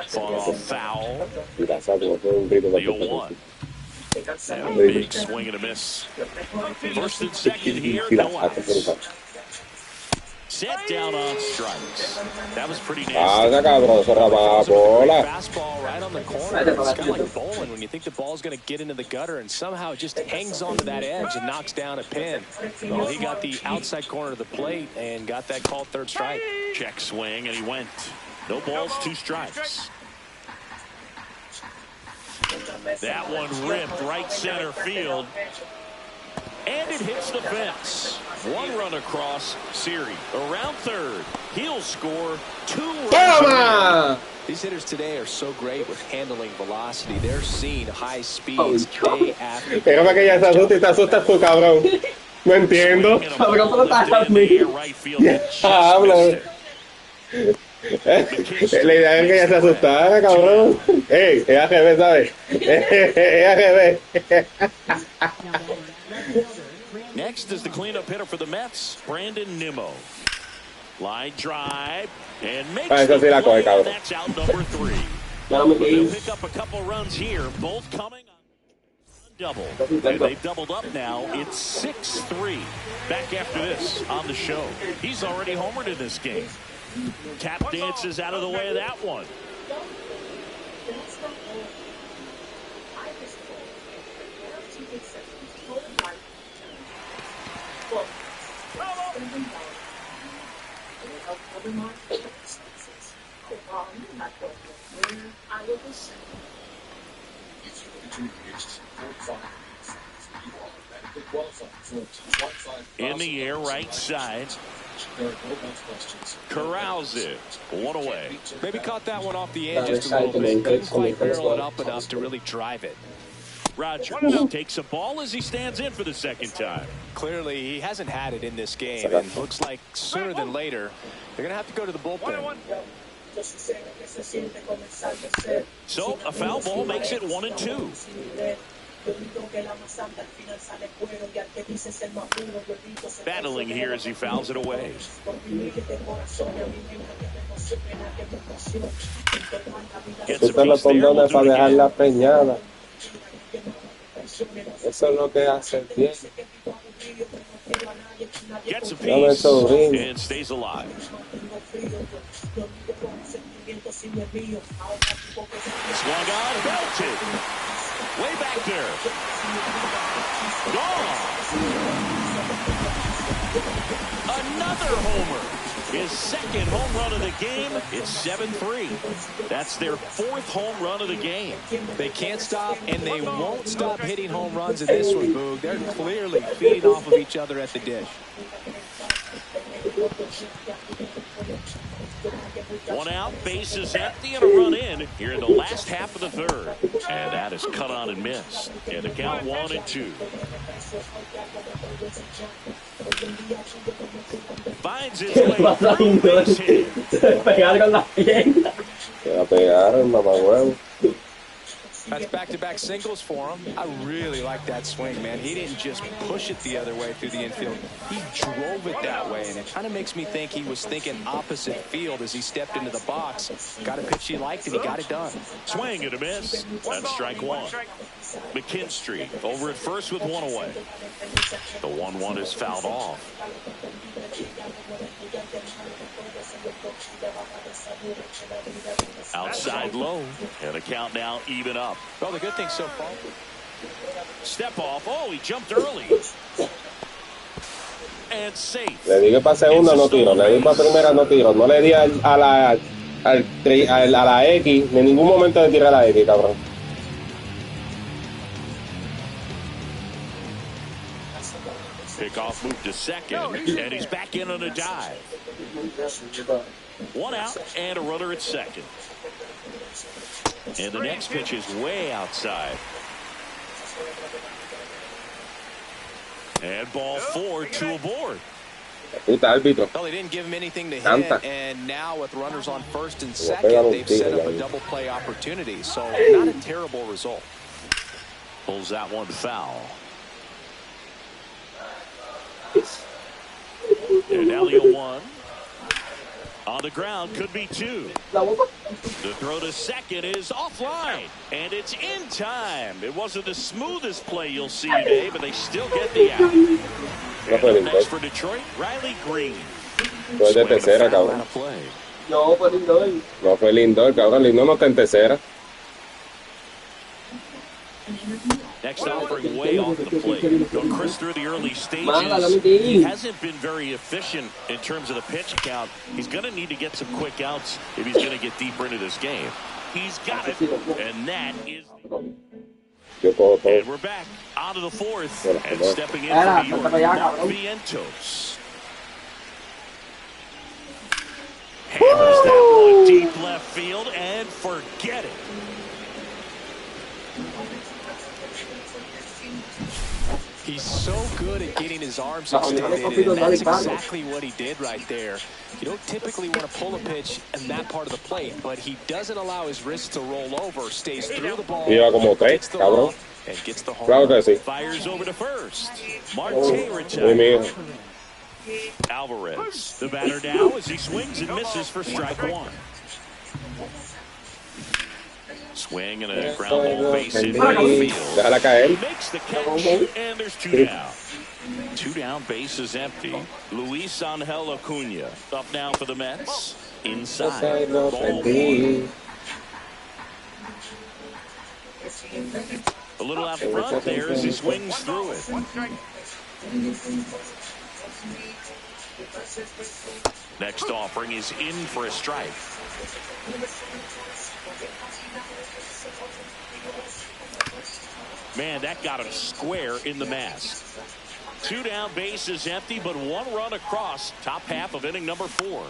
Fought off foul. The 0-1. And a big swing and a miss. First and second here, no outs. Set down on strikes. That was pretty nasty. Fastball right on the corner. It's kind of like bowling when you think the ball's going to get into the gutter and somehow it just hangs onto that edge and knocks down a pin. Well, he got the outside corner of the plate and got that called third strike. Check swing, and he went. No balls, 2 strikes. That one ripped right center field. And it hits the fence. 1 run across. Siri around third. He'll score 2 runs. These hitters today are so great with handling velocity. They're seeing high speeds day after day. Déjame que ya se asuste y te asustas tú, cabrón. No entiendo. Cabrón, pero estás así. Habla. La idea es que ya se asustara, cabrón. Ey, es AGB, ¿sabes? Es AGB. Next is the cleanup hitter for the Mets, Brandon Nimmo. Line drive and makes the play, and that's out number 3. They'll pick up a couple runs here, both coming on double. And they've doubled up now. It's 6-3. Back after this on the show. He's already homered in this game. Tap dances out of the way of that one. In the air, right side. Corrals it. 1 away. Maybe caught that one off the end just a little bit. Couldn't quite barrel it up enough to really drive it. Rogers takes a ball as he stands in for the second time. Clearly, he hasn't had it in this game, and looks like sooner than later, they're going to have to go to the bullpen. So, a foul ball makes it 1-2. Battling here as he fouls it away. Gets a piece there. Eso es lo que hace bien. Gets a Dame piece sobrino. and stays alive. Swung on, belted. Way back there. Gone. Another homer. His second home run of the game. It's 7-3. That's their 4th home run of the game. They can't stop, and they won't stop hitting home runs in this one, Boog. They're clearly feeding off of each other at the dish. One out, bases empty, and a run in here in the last half of the 3rd. And that is cut on and missed. And the count 1-2. Finds his way through base hit. Pegar con la pierna. Se la pegaron, mamahuevo. That's back-to-back singles for him. I really like that swing, man. He didn't just push it the other way through the infield. He drove it that way, and it kind of makes me think he was thinking opposite field as he stepped into the box. Got a pitch he liked, and he got it done. Swing and a miss. That's strike 1. McKinstry over at first with 1 away. The 1-1 is fouled off. Outside low, and the count now even up. Well, the good thing so far. Step off. Oh, he jumped early. And safe. Le di que para segunda no tiro, le di para primera no tiro, no le di a la X, en ningún momento le tiré a la X, cabrón. Pickoff moved to second, and he's back in on a dive. 1 out and a runner at second. And the next pitch is way outside. And ball 4, 2 aboard. Puta árbitro. Well, they didn't give him anything to hit, and now with runners on first and second, they've set up a double play opportunity. So not a terrible result. Pulls that one foul. And now the 0-1. On the ground, could be 2. The throw to second is offline, and it's in time. It wasn't the smoothest play you'll see today, but they still get the out. And next for Detroit, Riley Green. Fue de tercera, cabrón. No, fue Lindor. No fue Lindor, cabrón. Lindor no está en tercera. Next offering way off the plate. Chris through the early stages. He hasn't been very efficient in terms of the pitch count. He's going to need to get some quick outs if he's going to get deeper into this game. He's got it, and that is... And we're back out of the 4th, and stepping in for New York, Mark Vientos. Hammers that one deep left field, and forget it. He's so good at getting his arms extended, and that's exactly what he did right there. You don't typically want to pull a pitch in that part of the plate, but he doesn't allow his wrist to roll over, stays through the ball, gets the run, and gets the home run. Fires over to first. Marte retired. Alvarez, the batter now as he swings and misses for strike 1. Swing and a ground ball base in right field. He makes the catch, and there's 2 down. 2 down, base is empty. Luis Angel Acuna up now for the Mets. Inside. Ball 1. A little out front there as he swings through it. Next offering is in for a strike. Man, that got him square in the mask. 2 down, base is empty, but 1 run across. Top half of inning number 4.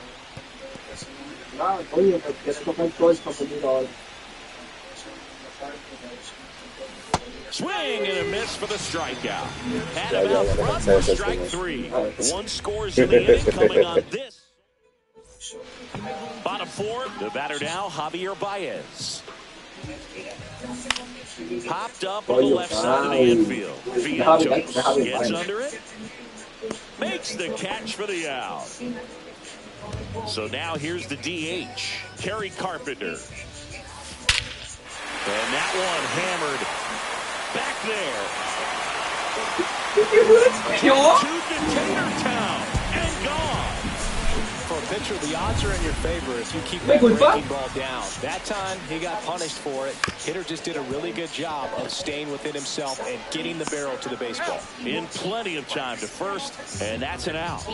Swing and a miss for the strikeout. Had him out front for strike 3. 1 scores in the inning coming on this. Bottom 4, the batter now, Javier Baez. Popped up on the left side of the infield. Vientos gets under it. Makes the catch for the out. So now here's the DH, Kerry Carpenter. And that one hammered back there. Yo. To Container Town and gone. For a pitcher, the odds are in your favor if you keep that breaking ball down. That time, he got punished for it. Hitter just did a really good job of staying within himself and getting the barrel to the baseball. In plenty of time to first, and that's an out.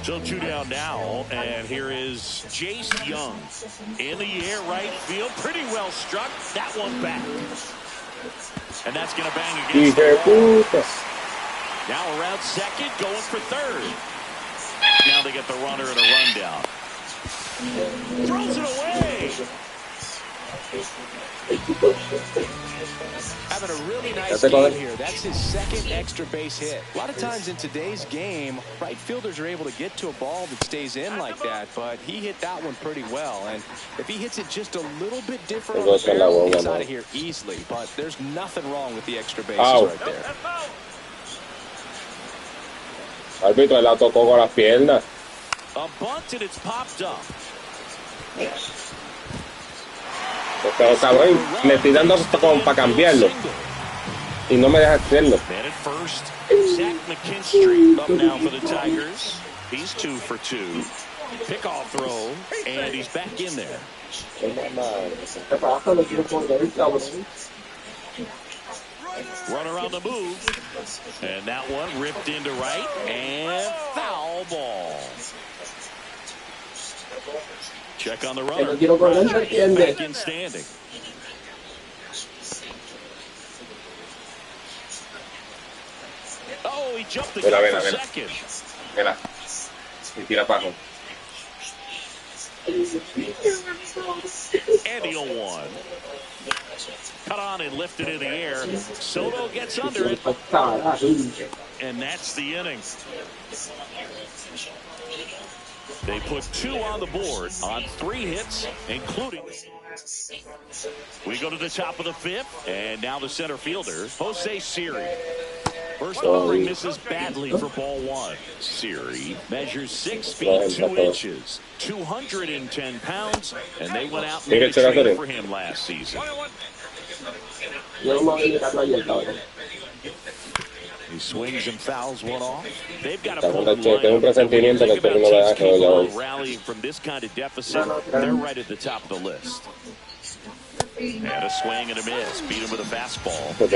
So 2 down now, and here is Jace Young. In the air, right field, pretty well struck. That one back. And that's going to bang against the wall. Now around second, going for third. Now they get the runner and a rundown. Throws it away. Having a really nice game here. That's his second extra base hit. A lot of times in today's game, right fielders are able to get to a ball that stays in like that, but he hit that one pretty well. And if he hits it just a little bit different on the barrel, he's out of here easily. But there's nothing wrong with the extra bases right there. Árbitro, la tocó con las piernas. A bunt and it's popped up. Pero cabrón, le estoy dando como para cambiarlo. Y no me deja hacerlo. Man at first, Zach McKinstry up now for the Tigers. He's 2 for 2. Pickoff throw, and he's back in there. Runner on the move, and that one ripped into right, and foul ball. Check on the runner. Back in standing. Oh, he jumped the gun for second. Mira, y tira para abajo. And the 0-1. Cut on and lifted in the air. Soto gets under it. And that's the inning. They put 2 on the board on 3 hits, including. We go to the top of the 5th, and now the center fielder, Jose Siri. First offering misses badly for ball 1. Siri measures 6 feet 2 inches, 210 pounds, and they went out and made a trade for him last season. He swings and fouls one off. They've got a rallying from this kind of deficit. They're right at the top of the list. And a swing and a miss. Beat him with a fastball. The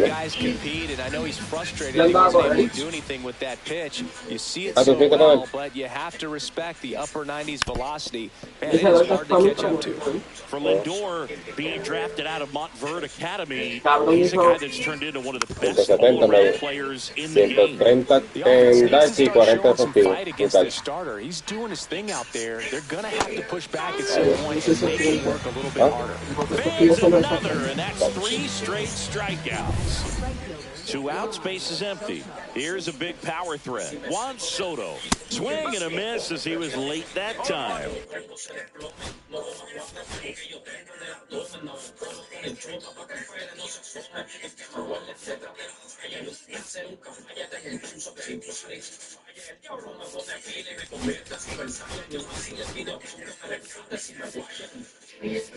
guys compete, and I know he's frustrated he wasn't able to do anything with that pitch. You see it so well, but you have to respect the upper 90s velocity. Man, it is hard to catch up to. For Lindor, being drafted out of Montverde Academy, he's a guy that's turned into one of the best all-around players in the game. The offense needs to start showing some fight against this starter. He's doing his thing out there. They're going to have to push back at some point and make it work a little bit harder. Fans another, and that's 3 straight strikeouts. 2 outs, base is empty. Here's a big power threat. Juan Soto. Swing and a miss as he was late that time.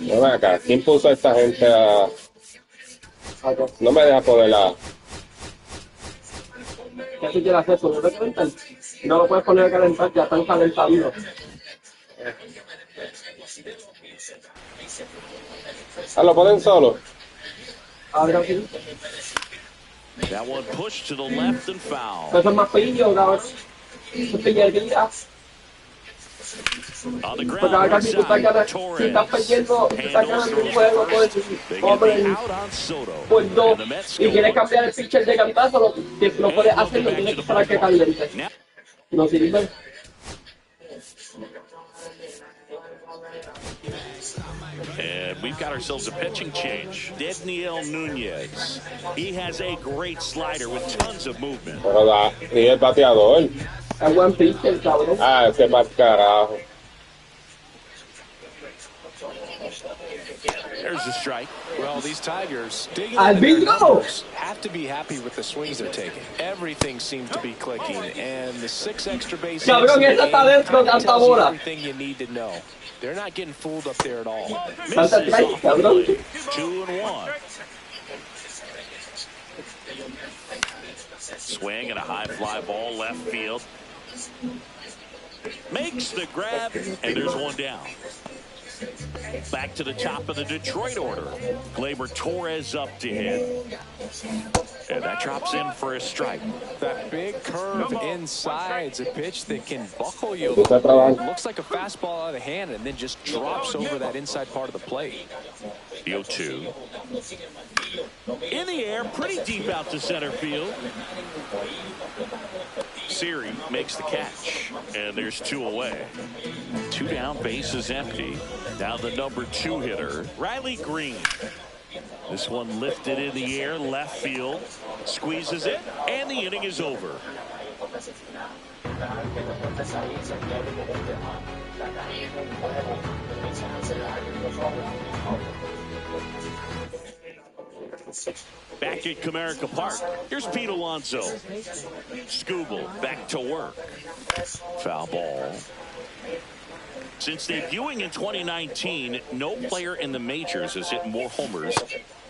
No, ven acá, ¿quién puso a esta gente a...? No me deja ponerla. ¿Qué tú quieres hacer? ¿Ponerlo a calentar? No lo puedes poner a calentar, ya están calentando. Ah, ¿lo ponen solo? Ahora aquí. That one pushed to the left and foul. Eso es más pillo, cabrón. Eso es pillerita. On the Porque ground, ahora right si tú estás side, ganando, si estás perdiendo, si estás ganando un juego, pues, por 2, y quieres cambiar el pitcher de cantazo, lo puedes hacer, no tienes que esperar que caliente. No sirve. And we've got ourselves a pitching change. Dedniel Nunez. He has a great slider with tons of movement. Pero y el bateador. Es buen pitcher, cabrón. Ah, ese más carajo. There's a strike. Well, these Tigers digging into their numbers have to be happy with the swings they're taking. Everything seems to be clicking, and the 6 extra base hits tells you everything you need to know. They're not getting fooled up there at all. Misses off the plate. 2-1. Swing and a high fly ball left field. Makes the grab, and there's one down. Back to the top of the Detroit order. Gleyber Torres up to hit. And that drops in for a strike. That big curve inside's a pitch that can buckle you a little bit. It looks like a fastball out of hand and then just drops over that inside part of the plate. The 0-2. In the air, pretty deep out to center field. Siri makes the catch, and there's 2 away. 2 down, bases empty. Now the number 2 hitter, Riley Green. This one lifted in the air, left field, squeezes it, and the inning is over. Back at Comerica Park, here's Pete Alonso. Scooble back to work. Foul ball. Since debuting in 2019, no player in the majors has hit more homers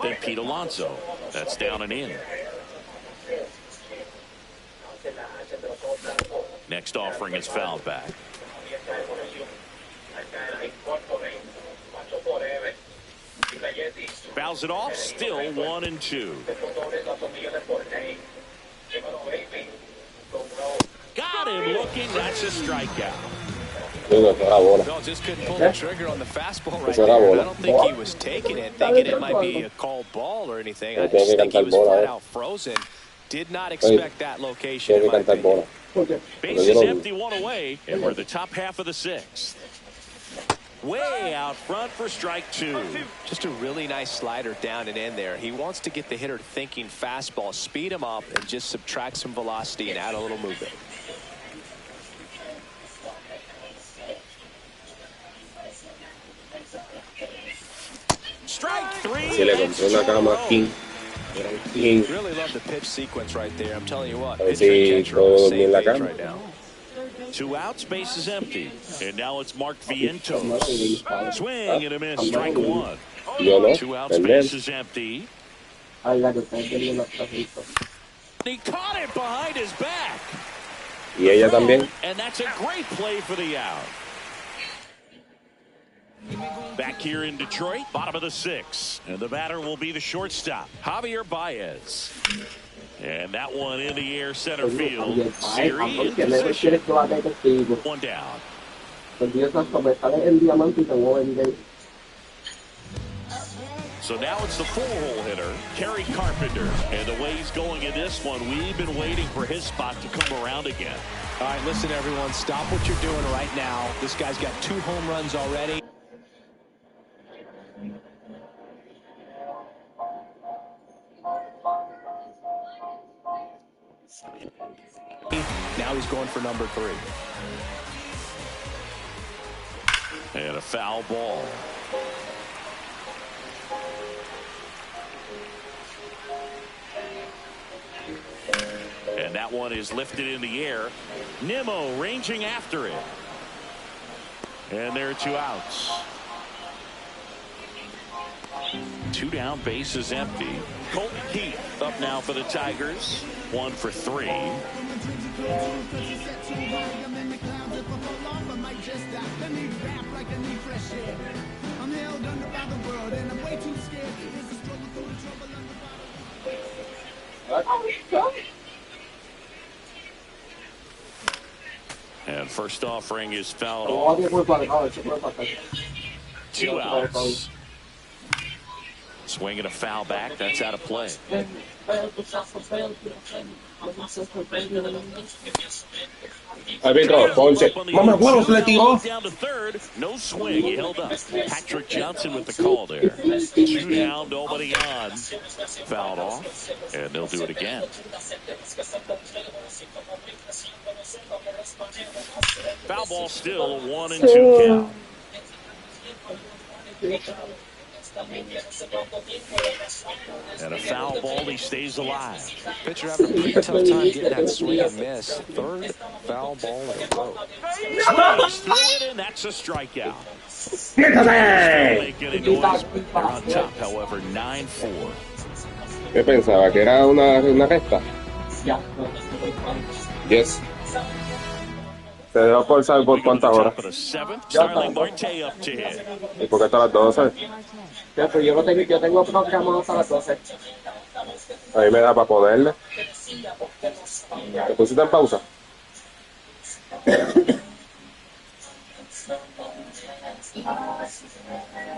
than Pete Alonso. That's down and in. Next offering is fouled back. Fouls it off, still 1-2. Got him looking, that's a strikeout. No, just couldn't pull the trigger on the fastball right there. I don't think he was taking it, thinking it might be a called ball or anything. I just think he was flat out frozen. Did not expect that location, in my opinion. Bases empty, 1 away, and we're the top half of the 6th. Way out front for strike 2. Just a really nice slider down and in there. He wants to get the hitter thinking fastball, speed him up, and just subtract some velocity and add a little movement. Strike 3. Really love the pitch sequence right there. I'm telling you what, pitcher and catcher on the same page right now. 2 outs, base is empty. And now it's Mark Vientos. Swing and a miss, strike 1. 2 outs, base is empty. He caught it behind his back. And that's a great play for the out. Back here in Detroit, bottom of the 6th. And the batter will be the shortstop, Javier Baez. And that one in the air, center field. Siri in position. 1 down. So now it's the 4-hole hitter, Kerry Carpenter. And the way he's going in this one, we've been waiting for his spot to come around again. All right, listen, everyone, stop what you're doing right now. This guy's got 2 home runs already. Now he's going for number 3. And a foul ball. And that one is lifted in the air. Nimmo ranging after it. And there are 2 outs. 2 down, base is empty. Colton Keith up now for the Tigers. 1 for 3. And first offering is fouled off. 2 outs. Swinging a foul back. That's out of play. Árbitro, Ponce. Mamá huevos, le tiró. Down to third. No swing. He held up. Patrick Johnson with the call there. 2 down, nobody on. Fouled off. And they'll do it again. Foul ball still, 1-2 count. And a foul ball, he stays alive. Pitcher having a pretty tough time getting that swing and miss. 3rd foul ball in a row. Swings through it, and that's a strikeout. Still making a noise. They're on top, however, 9-4. ¿Qué pensaba? ¿Que era una recta? Ya. Yes. Se dejó por saber por cuántas horas. Starling Marte up to hit. ¿Y por qué hasta las 12? Yo tengo programado hasta las 12. A mí me da para ponerle. ¿Te pusiste en pausa?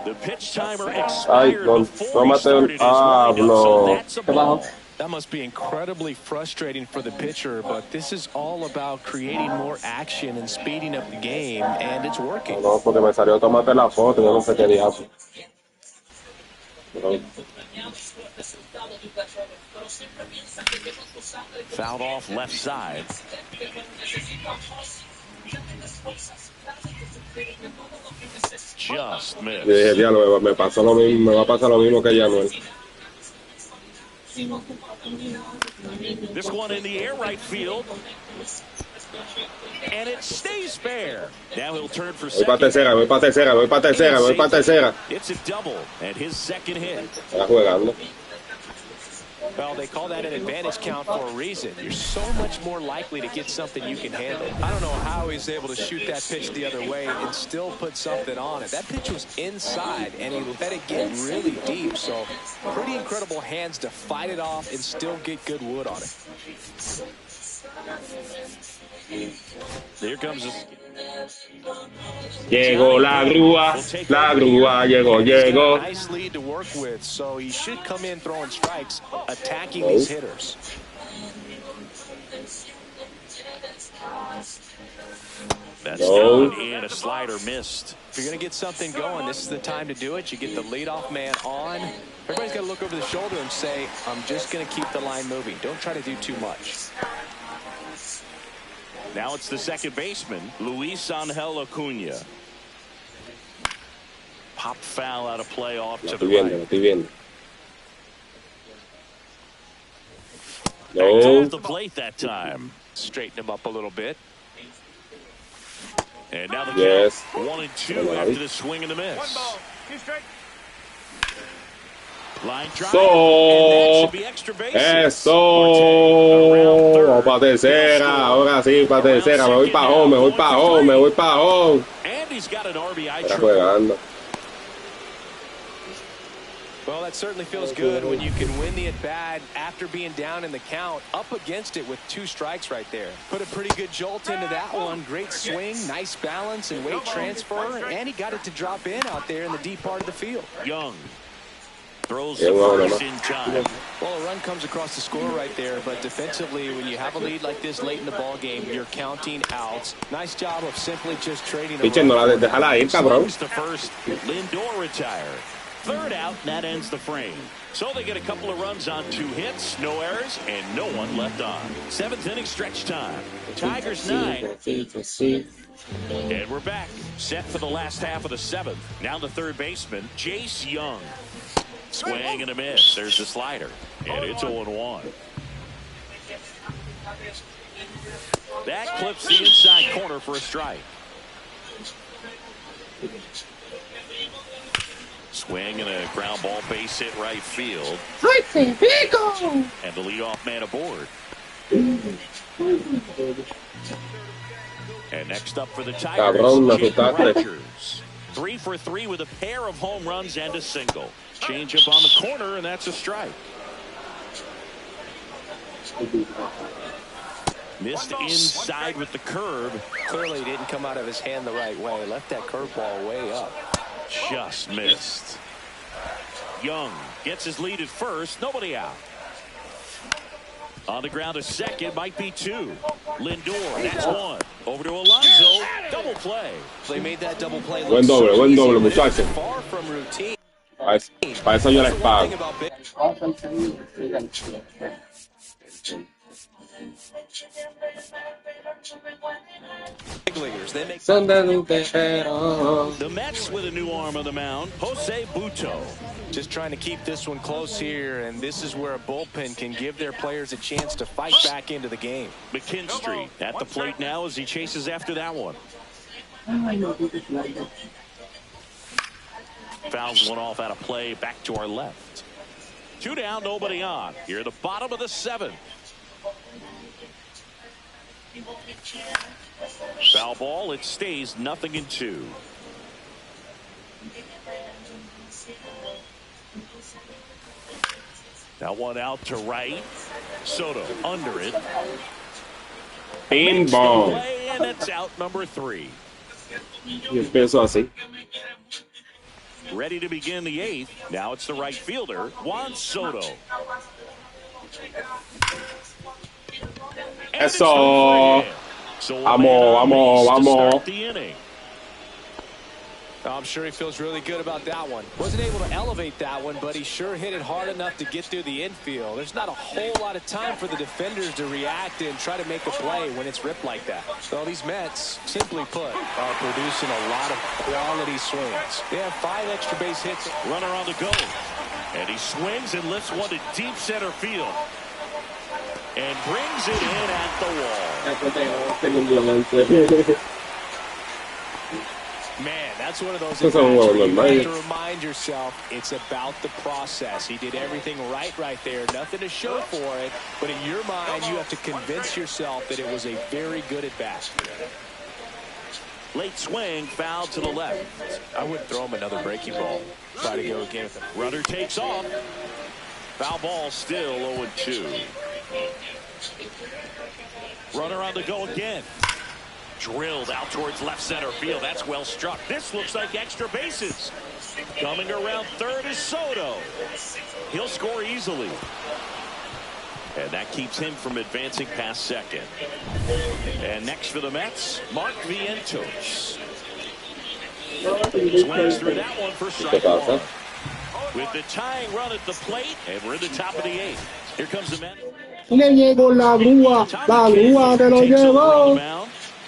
The pitch timer Ay, expired no, before he tómate started un... his Ah, windup, so no. that's a ball. That must be incredibly frustrating for the pitcher, but this is all about creating more action and speeding up the game, and it's working. No, porque me salió tómate la foto, yo no sé qué diablo. Fouled off left side. Just missed. Yo dije, diablo, me pasó lo mismo, me va a pasar lo mismo que Yanuel. This one in the air right field. And it stays fair. Now he'll turn for Voy para second. tercera, voy para tercera, voy para tercera, voy para tercera. It's a double and his second hit. Está jugando. Well, they call that an advantage count for a reason. You're so much more likely to get something you can handle. I don't know how he's able to shoot that pitch the other way and still put something on it. That pitch was inside, and he let it get really deep. So pretty incredible hands to fight it off and still get good wood on it. Here comes Llegó la grúa, llegó. Nice lead to work with, so he should come in throwing strikes, attacking these hitters. That's down and a slider missed. If you're going to get something going, this is the time to do it. You get the leadoff man on. Everybody's got to look over the shoulder and say, I'm just going to keep the line moving. Don't try to do too much. Now it's the second baseman, Luis Angel Acuna. Pop foul out of play off to the right. Estoy viendo. Backed No. off the plate that time. Straighten him up a little bit. And now the Yes. count 1-2 after the swing and the miss. Line drive, and that should be extra bases. Eso. Vamos para tercera, ahora sí, para tercera. Me voy para home, me voy para home, me voy para home. And he's got an RBI Está triple. jugando. Well, that certainly feels good when you can win the at-bat after being down in the count, up against it with 2 strikes right there. Put a pretty good jolt into that one. Great swing, nice balance and weight transfer, and he got it to drop in out there in the deep part of the field. Young throws Yeah, the well, first in time. Well, a run comes across the score right there, but defensively, when you have a lead like this late in the ball game, you're counting outs. Nice job of simply just trading. Pitcher, no la déjala ir, cabrón. Swings to first. Lindor retired. Third out, and that ends the frame. So they get a couple of runs on 2 hits, no errors, and no one left on. 7th inning stretch time. Tigers 9. And we're back. Set for the last half of the 7th. Now the third baseman, Jace Young. Swing and a miss. There's the slider. And it's 0-1. That clips the inside corner for a strike. Swing and a ground ball base hit right field. And the leadoff man aboard. And next up for the Tigers, Jake Rogers. 3 for 3 with a pair of home runs and a single. Change up on the corner, and that's a strike. Missed inside with the curve. Clearly didn't come out of his hand the right way. Left that curveball way up. Just missed. Young gets his lead at first. Nobody out. On the ground to second. Might be 2. Lindor. That's 1. Over to Alonso. Double play. They made that double play. Buen doble, muchacho. Far from routine. Para eso yo les pago. The Mets with a new arm on the mound, Jose Buto. Just trying to keep this one close here, and this is where a bullpen can give their players a chance to fight back into the game. McKinstry at the plate now as he chases after that one. Fouls one off out of play, back to our left. 2 down, nobody on. Here at the bottom of the 7th. Foul ball. It stays 0-2. That one out to right. Soto under it. Bing bong. Play, and it's out number 3. Y empezó así. Ready to begin the 8th. Now it's the right fielder, Juan Soto. Eso. Vamos, vamos. I'm sure he feels really good about that one. Wasn't able to elevate that one, but he sure hit it hard enough to get through the infield. There's not a whole lot of time for the defenders to react and try to make a play when it's ripped like that. So these Mets, simply put, are producing a lot of quality swings. They have 5 extra base hits. Runner on the go. And he swings and lifts one to deep center field. And brings it in at the wall. Man, that's one of those things where you have to remind yourself it's about the process. He did everything right there. Nothing to show for it. But in your mind, you have to convince yourself that it was a very good at-bat. Late swing, foul to the left. I wouldn't throw him another breaking ball. Try to go again with him. Runner takes off. Foul ball still 0-2. Runner on the go again. Drilled out towards left center field. That's well struck. This looks like extra bases. Coming around third is Soto. He'll score easily. And that keeps him from advancing past second. And next for the Mets, Mark Vientos. Swings through that one for strike one. With the tying run at the plate, and we're in the top of the 8th. Here comes the Mets. Le llegó la grúa te lo llevó.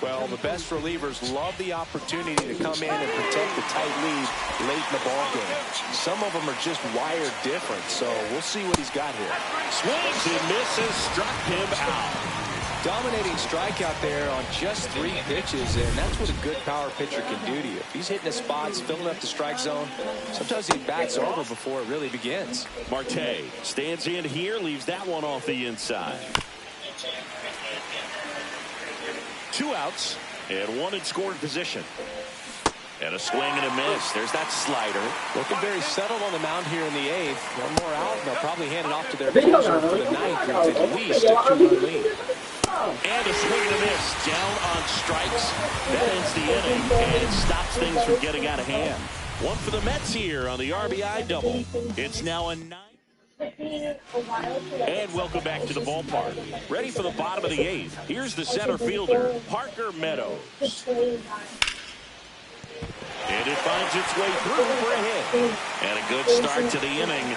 Well, the best relievers love the opportunity to come in and protect the tight lead late in the ball game. Some of them are just wired different, so we'll see what he's got here. Swings and misses, struck him out. Dominating strikeout there on just 3 pitches, and that's what a good power pitcher can do to you. If he's hitting the spots, filling up the strike zone, sometimes he bats over before it really begins. Marte stands in here, leaves that one off the inside. 2 outs and 1 in scoring position. And a swing and a miss. There's that slider. Looking very settled on the mound here in the 8th. 1 more out, and they'll probably hand it off to their closer for the 9th. It's at least a 2-run lead. And a swing and a miss. Down on strikes. That ends the inning and stops things from getting out of hand. 1 for the Mets here on the RBI double. It's now a 9. And welcome back to the ballpark. Ready for the bottom of the 8th. Here's the center fielder, Parker Meadows. And it finds its way through for a hit. And a good start to the inning.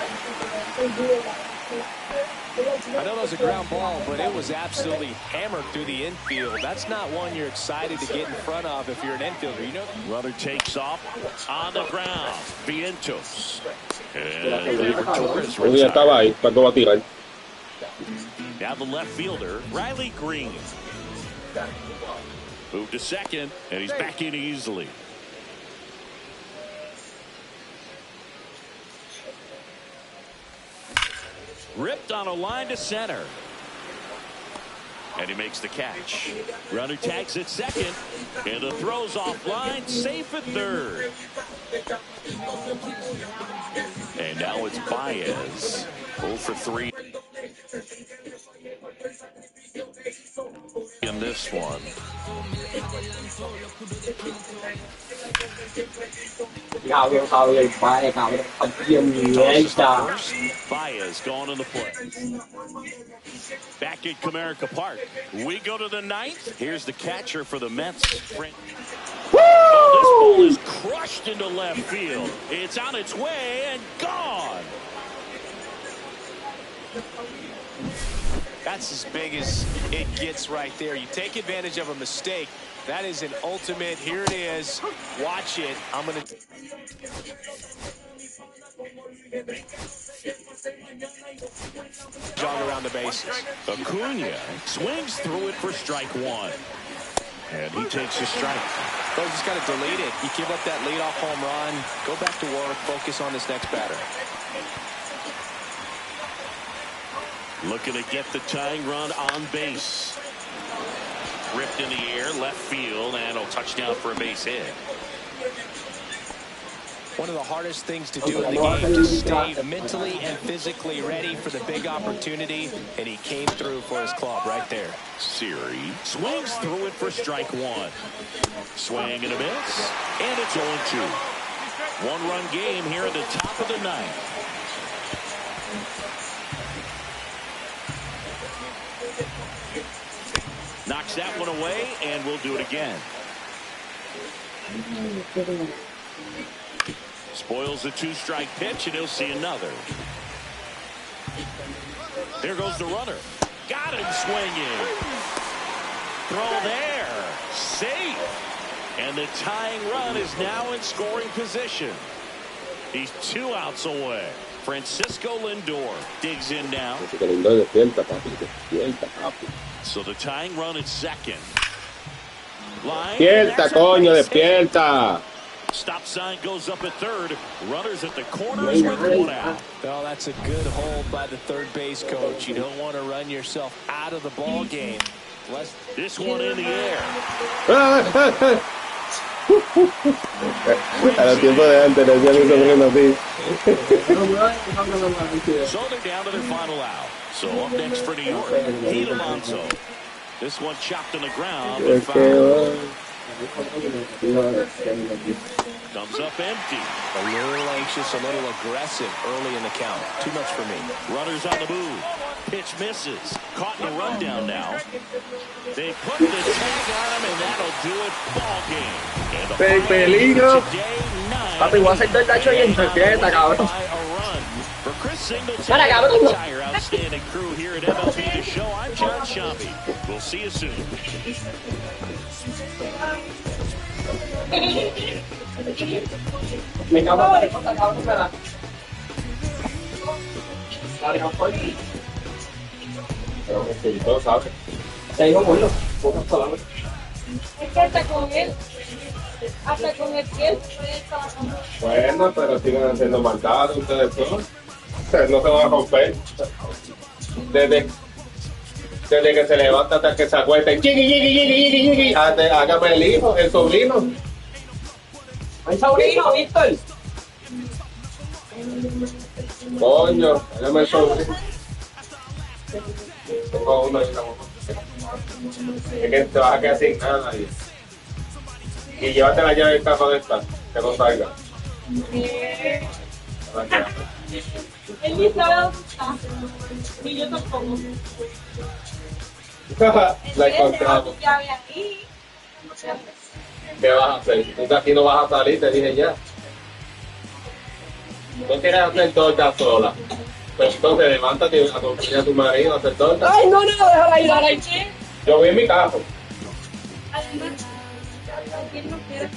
I know that was a ground ball, but it was absolutely hammered through the infield. That's not one you're excited to get in front of if you're an infielder. You know. Runner takes off on the ground. Vientos. Now the left fielder, Riley Green. Moved to second, and he's back in easily. Ripped on a line to center. And he makes the catch. Runner tags at second. And the throw's offline. Safe at third. And now it's Baez. 0 for 3 in this one. Baez going in the play. Back at Comerica Park. We go to the 9th. Here's the catcher for the Mets. Oh, this ball is crushed into left field. It's on its way and gone. That's as big as it gets right there. You take advantage of a mistake. That is an ultimate. Here it is. Watch it. I'm going to... jog around the bases. Acuna swings through it for strike 1. And he takes a strike. So you just got to delete it. You give up that leadoff home run. Go back to work. Focus on this next batter. Looking to get the tying run on base. Ripped in the air, left field, and a touchdown for a base hit. One of the hardest things to do in the game, to stay mentally and physically ready for the big opportunity, and he came through for his club right there. Siri swings through it for strike one. Swing and a miss, and it's 0-2. One-run game here at the top of the ninth. Knocks that one away, and we'll do it again. Spoils the two-strike pitch, and he'll see another. There goes the runner. Got him swinging. Throw there. Safe. And the tying run is now in scoring position. He's 2 outs away. Francisco Lindor digs in now. So the tying run at second. Despierta, coño, despierta. Stop sign goes up at third. Runners at the corners with 1 out. Well, that's a good hold by the third base coach. You don't want to run yourself out of the ball game. This one in the air. A los tiempos de antes le hacían eso corriendo así. So they're down to their final out. So up next for New York, Pete Alonso. This one chopped on the ground, but foul. Comes up empty. A little anxious, a little aggressive early in the count. Too much for me. Runners on the move. Pitch misses. Caught in a rundown now. They put the tag on him, and that'll do it. Ball game. And the peligro. Papi, voy a hacer 2 dacho y entrefiesta, cabrón. For Chris Singleton, Para, cabrón. the entire outstanding crew here at MLB The Show, I'm John Shambi. We'll see you soon. Me cago en la cosa, cabrón, espera. Dale, cabrón. Pero que si todo sabe. Te digo bueno, pocas palabras. Es que hasta con él, hasta con el tiempo, Bueno, pero siguen haciendo maldad ustedes todos. No se van a romper. Desde que se levanta hasta que se acuesta. Hágame el hijo, el sobrino. ¿Hay sobrino, Víctor? Coño, hágame el sobrino. Tengo uno y una mujer. Es que te vas a quedar sin nada. Y llévate la llave del carro de esta, que no salga. él ni sabe dónde está, ni yo tampoco. La encontramos. ¿Qué vas a hacer? Tú de aquí no vas a salir, te dije ya. No quieres hacer torta sola. Pues entonces levántate y acompaña a tu marido a hacer torta. Ay, no, déjala ahí. Yo voy en mi carro. Además, ¿quién no quiere?